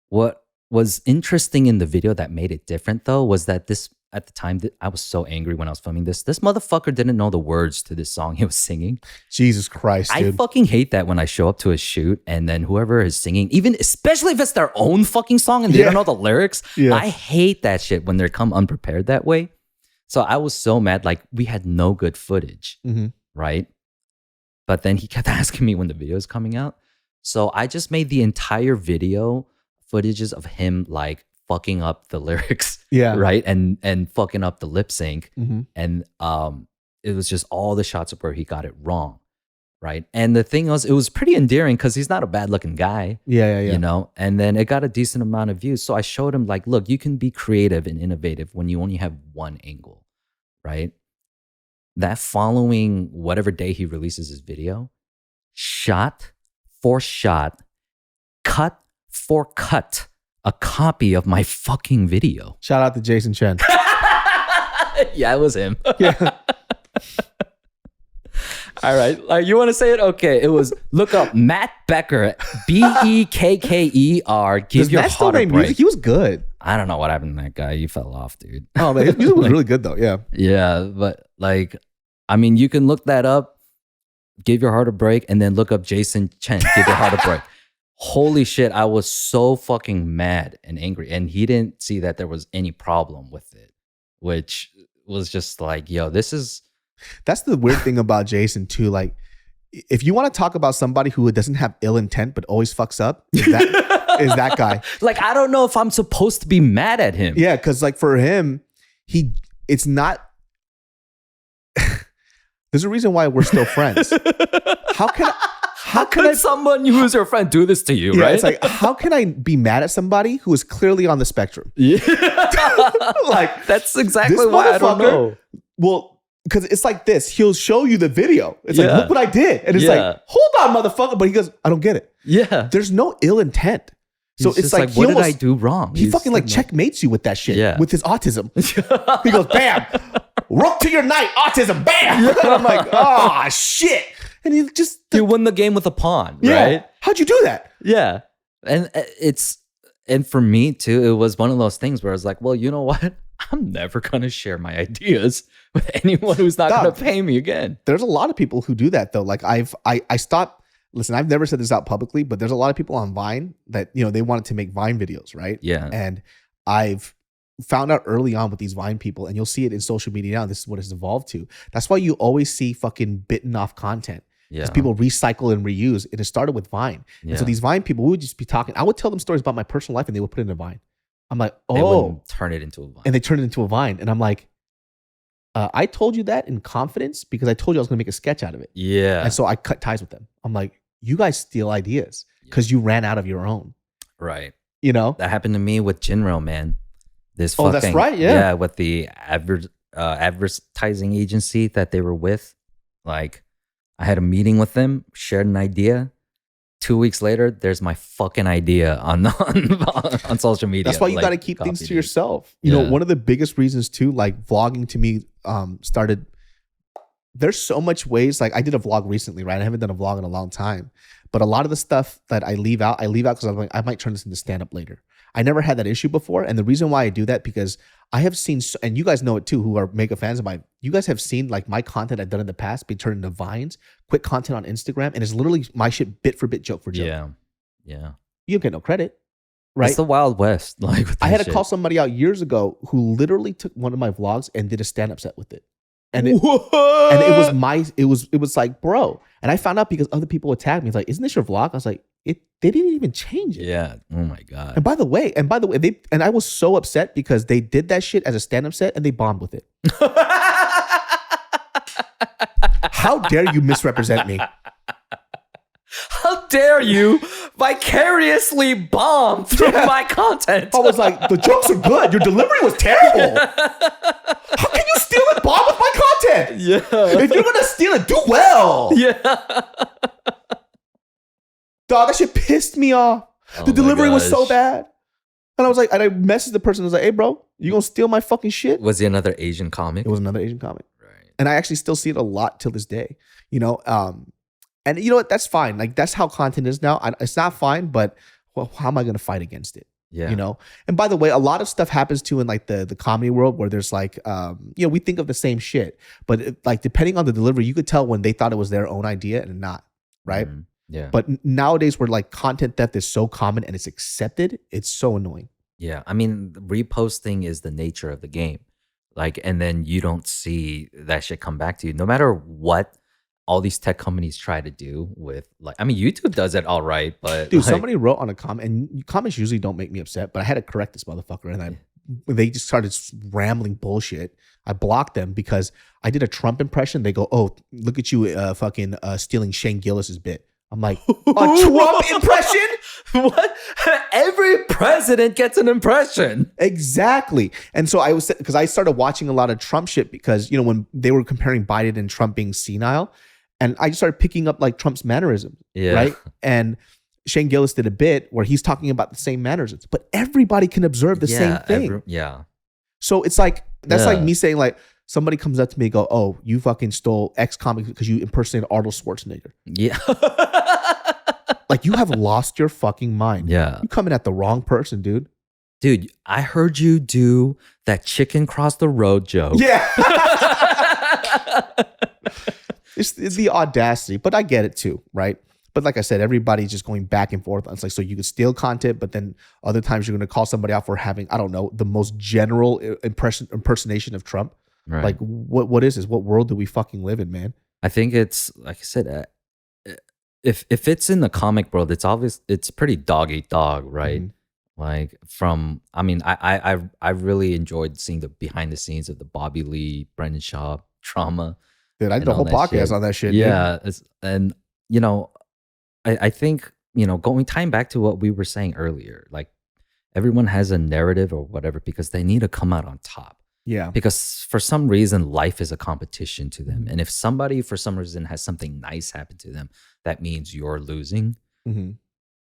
B: what was interesting in the video that made it different though was that this, at the time, I was so angry when I was filming this motherfucker didn't know the words to this song he was singing.
A: Jesus Christ, dude.
B: I fucking hate that when I show up to a shoot and then whoever is singing, even especially if it's their own fucking song and they don't know the lyrics. Yeah. I hate that shit when they come unprepared that way. So I was so mad, like we had no good footage, right? But then he kept asking me when the video is coming out. So I just made the entire video footages of him like fucking up the lyrics, right? And fucking up the lip sync. And it was just all the shots of where he got it wrong, right? And the thing was, it was pretty endearing because he's not a bad looking guy. Yeah. And then it got a decent amount of views. So I showed him like, look, you can be creative and innovative when you only have one angle, right? That following whatever day he releases his video, shot for shot, cut for cut, a copy of my fucking video.
A: Shout out to Jason Chen.
B: Yeah, it was him.
A: Yeah.
B: All right. Like, you want to say it? Okay. It was, look up Matt Becker, Bekker. Give your heart a break. Music?
A: He was good.
B: I don't know what happened to that guy. He fell off, dude.
A: Oh, man. His music was really good, though. Yeah.
B: Yeah. But like, I mean, you can look that up. give your heart a break, and then look up Jason Chen, give your heart a break. Holy shit, I was so fucking mad and angry. And he didn't see that there was any problem with it, which was just like, yo, this is...
A: That's the weird thing about Jason too. Like, if you want to talk about somebody who doesn't have ill intent but always fucks up, is that guy.
B: Like, I don't know if I'm supposed to be mad at him.
A: Yeah, because like for him, it's not... There's a reason why we're still friends. How can
B: someone who's your friend do this to you,
A: yeah,
B: right?
A: It's like, how can I be mad at somebody who is clearly on the spectrum?
B: Yeah.
A: Like,
B: that's exactly why I don't know.
A: Well, because it's like this. He'll show you the video. It's like, look what I did. And it's like, hold on, motherfucker. But he goes, I don't get it.
B: Yeah.
A: There's no ill intent. So
B: it's like what did I do wrong?
A: He fucking like checkmates you with that shit.
B: Yeah.
A: With his autism. He goes, bam. Rook to your knight, autism, bam. Yeah. And I'm like, oh, shit. And he just...
B: You win the game with a pawn,
A: yeah.
B: right?
A: How'd you do that?
B: Yeah. And for me too, it was one of those things where I was like, well, you know what? I'm never going to share my ideas with anyone who's not going to pay me again.
A: There's a lot of people who do that though. Like I stopped... Listen, I've never said this out publicly, but there's a lot of people on Vine that, they wanted to make Vine videos, right?
B: Yeah.
A: And I've found out early on with these Vine people, and you'll see it in social media now. This is what it's evolved to. That's why you always see fucking bitten off content. Because people recycle and reuse. And it started with Vine. Yeah. And so these Vine people, we would just be talking. I would tell them stories about my personal life and they would put it in a Vine. I'm like, oh.
B: They wouldn't turn it into a Vine.
A: And they turn it into a Vine. And I'm like, I told you that in confidence because I told you I was going to make a sketch out of it.
B: Yeah.
A: And so I cut ties with them. I'm like, you guys steal ideas because you ran out of your own.
B: Right.
A: That
B: happened to me with Jinro, man. This
A: fucking, that's right. Yeah.
B: Yeah. With the advertising agency that they were with. Like, I had a meeting with them, shared an idea. 2 weeks later, there's my fucking idea on social media.
A: That's why you got to keep things to yourself. You know, one of the biggest reasons too, like vlogging to me started. There's so much ways. Like I did a vlog recently, right? I haven't done a vlog in a long time, but a lot of the stuff that I leave out because I'm like, I might turn this into stand up later. I never had that issue before, and the reason why I do that because I have seen, and you guys know it too, who are mega fans of mine. You guys have seen like my content I've done in the past be turned into Vines, quick content on Instagram, and it's literally my shit bit for bit, joke for joke.
B: Yeah, yeah.
A: You don't get no credit, right?
B: It's the Wild West. Like
A: I had to call somebody out years ago who literally took one of my vlogs and did a stand up set with it. And it was like, bro. And I found out because other people would tag me. It's like, isn't this your vlog? I was like, they didn't even change it.
B: Yeah. Oh my God.
A: And by the way, I was so upset because they did that shit as a stand-up set and they bombed with it. How dare you misrepresent me?
B: How dare you vicariously bomb through my content?
A: I was like, the jokes are good. Your delivery was terrible. How can you steal and bomb with my content?
B: Yeah.
A: If you're going to steal it, do well.
B: Yeah.
A: Dog, that shit pissed me off. The delivery was so bad. And I was like, and I messaged the person. I was like, hey, bro, you going to steal my fucking shit?
B: Was he another Asian comic?
A: It was another Asian comic.
B: Right.
A: And I actually still see it a lot till this day, and you know what? That's fine. Like that's how content is now. It's not fine, but how am I going to fight against it?
B: Yeah.
A: And by the way, a lot of stuff happens too in like the comedy world where there's like, we think of the same shit, but like depending on the delivery, you could tell when they thought it was their own idea and not, right?
B: Mm-hmm. Yeah.
A: But nowadays where like content theft is so common and it's accepted, it's so annoying.
B: Yeah. I mean, reposting is the nature of the game. Like, and then you don't see that shit come back to you. No matter what all these tech companies try to do with YouTube does it all right, but
A: dude, somebody wrote on a comment, and comments usually don't make me upset, but I had to correct this motherfucker, and they just started rambling bullshit. I blocked them because I did a Trump impression. They go, "Oh, look at you, fucking stealing Shane Gillis's bit." I'm like, a Trump impression?
B: What? Every president gets an impression.
A: Exactly. And so because I started watching a lot of Trump shit because, when they were comparing Biden and Trump being senile, and I just started picking up like Trump's mannerisms, right? And Shane Gillis did a bit where he's talking about the same mannerisms, but everybody can observe the same thing. So it's like, that's like me saying like, somebody comes up to me and go, oh, you fucking stole X comic because you impersonated Arnold Schwarzenegger.
B: Yeah.
A: Like you have lost your fucking mind.
B: Yeah.
A: You coming at the wrong person, dude.
B: Dude, I heard you do that chicken cross the road joke.
A: Yeah. It's the audacity, but I get it too, right? But like I said, everybody's just going back and forth. It's like, so you could steal content, but then other times you're going to call somebody out for having, I don't know, the most general impersonation of Trump.
B: Right.
A: Like, what is this? What world do we fucking live in, man?
B: I think it's, like I said, if it's in the comic world, it's obvious, it's pretty dog eat dog, right? Like I mean, I really enjoyed seeing the behind the scenes of the Bobby Lee, Brendan Schaub drama.
A: Dude, I did a whole podcast on that shit.
B: Yeah. And, you know, I think, you know, tying back to what we were saying earlier, like everyone has a narrative or whatever because they need to come out on top.
A: Yeah.
B: Because for some reason, life is a competition to them. And if somebody, for some reason, has something nice happen to them, that means you're losing.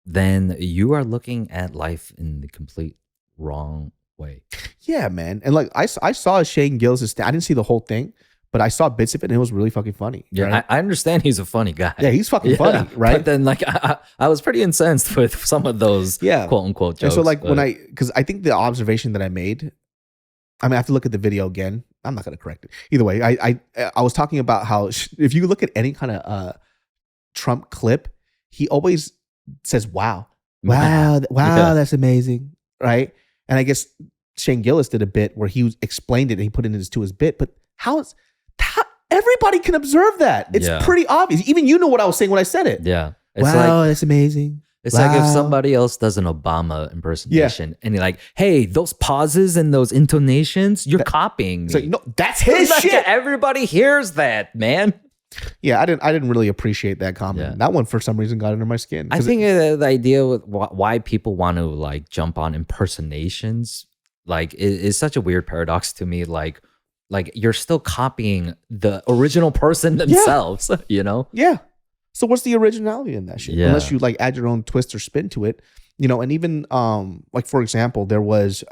B: Then you are looking at life in the complete wrong way.
A: Yeah, man. And like I saw Shane Gillis' I didn't see the whole thing, but I saw bits of it and it was really fucking funny.
B: Yeah,
A: right?
B: I understand he's a funny guy.
A: Yeah, he's fucking funny, right?
B: But then like I was pretty incensed with some of those quote unquote jokes.
A: And so like because I think the observation that I made, I mean, I have to look at the video again. I'm not going to correct it. Either way, I was talking about how if you look at any kind of Trump clip, he always says, wow, that's amazing, right? And I guess Shane Gillis did a bit where he explained it and he put it into his bit. But how everybody can observe that? It's pretty obvious. Even you know what I was saying when I said it.
B: Yeah.
A: It's wow, that's amazing.
B: It's like if somebody else does an Obama impersonation and you're like, hey, those pauses and those intonations, you're copying me.
A: It's like, no, that's his shit.
B: Everybody hears that, man.
A: Yeah, I didn't really appreciate that comment.
B: Yeah.
A: That one for some reason got under my skin.
B: I think the idea with why people want to like jump on impersonations, like is such a weird paradox to me. Like you're still copying the original person themselves, you know?
A: Yeah. So what's the originality in that shit?
B: Yeah.
A: Unless you like add your own twist or spin to it, you know. And even like for example, there was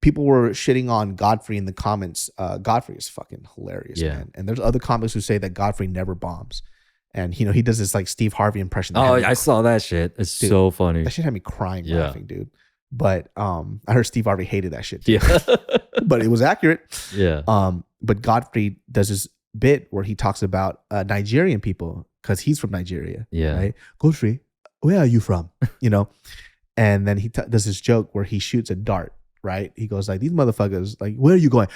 A: people were shitting on Godfrey in the comments. Godfrey is fucking hilarious, man. And there's other comics who say that Godfrey never bombs, and you know he does this like Steve Harvey impression.
B: Oh, I saw that shit. It's so funny.
A: That shit had me crying laughing, dude. But I heard Steve Harvey hated that shit too.
B: Yeah.
A: But it was accurate.
B: Yeah.
A: But Godfrey does this bit where he talks about Nigerian people because he's from Nigeria.
B: Yeah.
A: Right? Godfrey, where are you from? You know? And then he does this joke where he shoots a dart, right? He goes like, these motherfuckers, like, where are you going?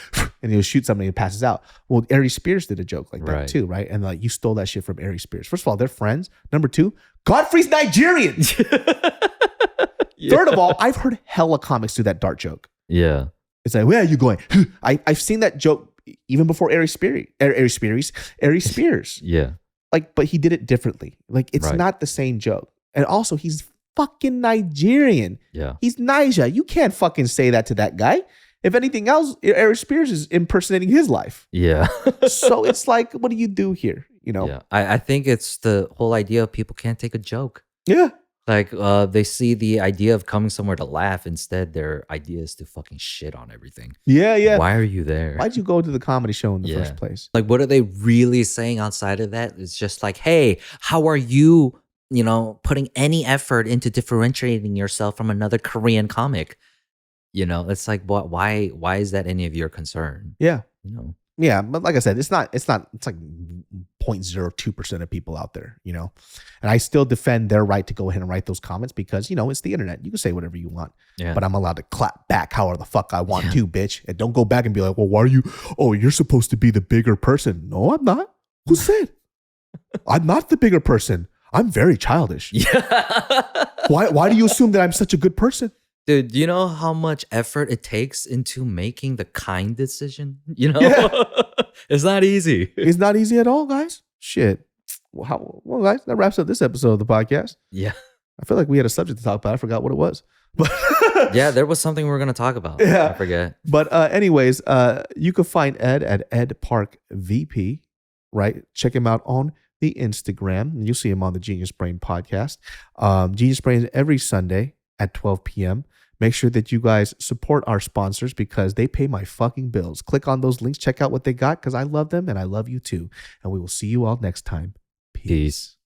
A: And he'll shoot somebody and passes out. Well, Ari Spears did a joke like that too, right? And like, you stole that shit from Ari Spears. First of all, they're friends. Number two, Godfrey's Nigerian. Third of all, I've heard hella comics do that dart joke.
B: Yeah.
A: It's like, where are you going? I've seen that joke even before Ari Spears.
B: Yeah.
A: Like, but he did it differently. Like, it's not the same joke. And also, he's fucking Nigerian.
B: Yeah.
A: He's Niger. You can't fucking say that to that guy. If anything else, Ari Spears is impersonating his life.
B: Yeah.
A: So it's like, what do you do here? You know?
B: Yeah. I think it's the whole idea of people can't take a joke.
A: Yeah.
B: Like they see the idea of coming somewhere to laugh. Instead, their idea is to fucking shit on everything.
A: Yeah, yeah.
B: Why are you there?
A: Why'd you go to the comedy show in the first place?
B: Like, what are they really saying outside of that? It's just like, hey, how are you, you know, putting any effort into differentiating yourself from another Korean comic? You know, it's like, why is that any of your concern?
A: Yeah.
B: You know?
A: Yeah, but like I said, it's like 0.02% of people out there, you know, and I still defend their right to go ahead and write those comments because, you know, it's the internet. You can say whatever you want, but I'm allowed to clap back however the fuck I want to, bitch. And don't go back and be like, well, why are you? Oh, you're supposed to be the bigger person. No, I'm not. Who said? I'm not the bigger person. I'm very childish.
B: Yeah.
A: Why do you assume that I'm such a good person?
B: Dude, you know how much effort it takes into making the kind decision? You know?
A: Yeah.
B: It's not easy.
A: It's not easy at all, guys. Shit. Well, guys, that wraps up this episode of the podcast.
B: Yeah.
A: I feel like we had a subject to talk about. I forgot what it was. But
B: yeah, there was something we were going to talk about.
A: Yeah.
B: I forget.
A: But anyways, you can find Ed at EdParkVP, right? Check him out on the Instagram. And you'll see him on the Genius Brain podcast. Genius Brain every Sunday at 12 p.m. Make sure that you guys support our sponsors because they pay my fucking bills. Click on those links. Check out what they got because I love them and I love you too. And we will see you all next time. Peace.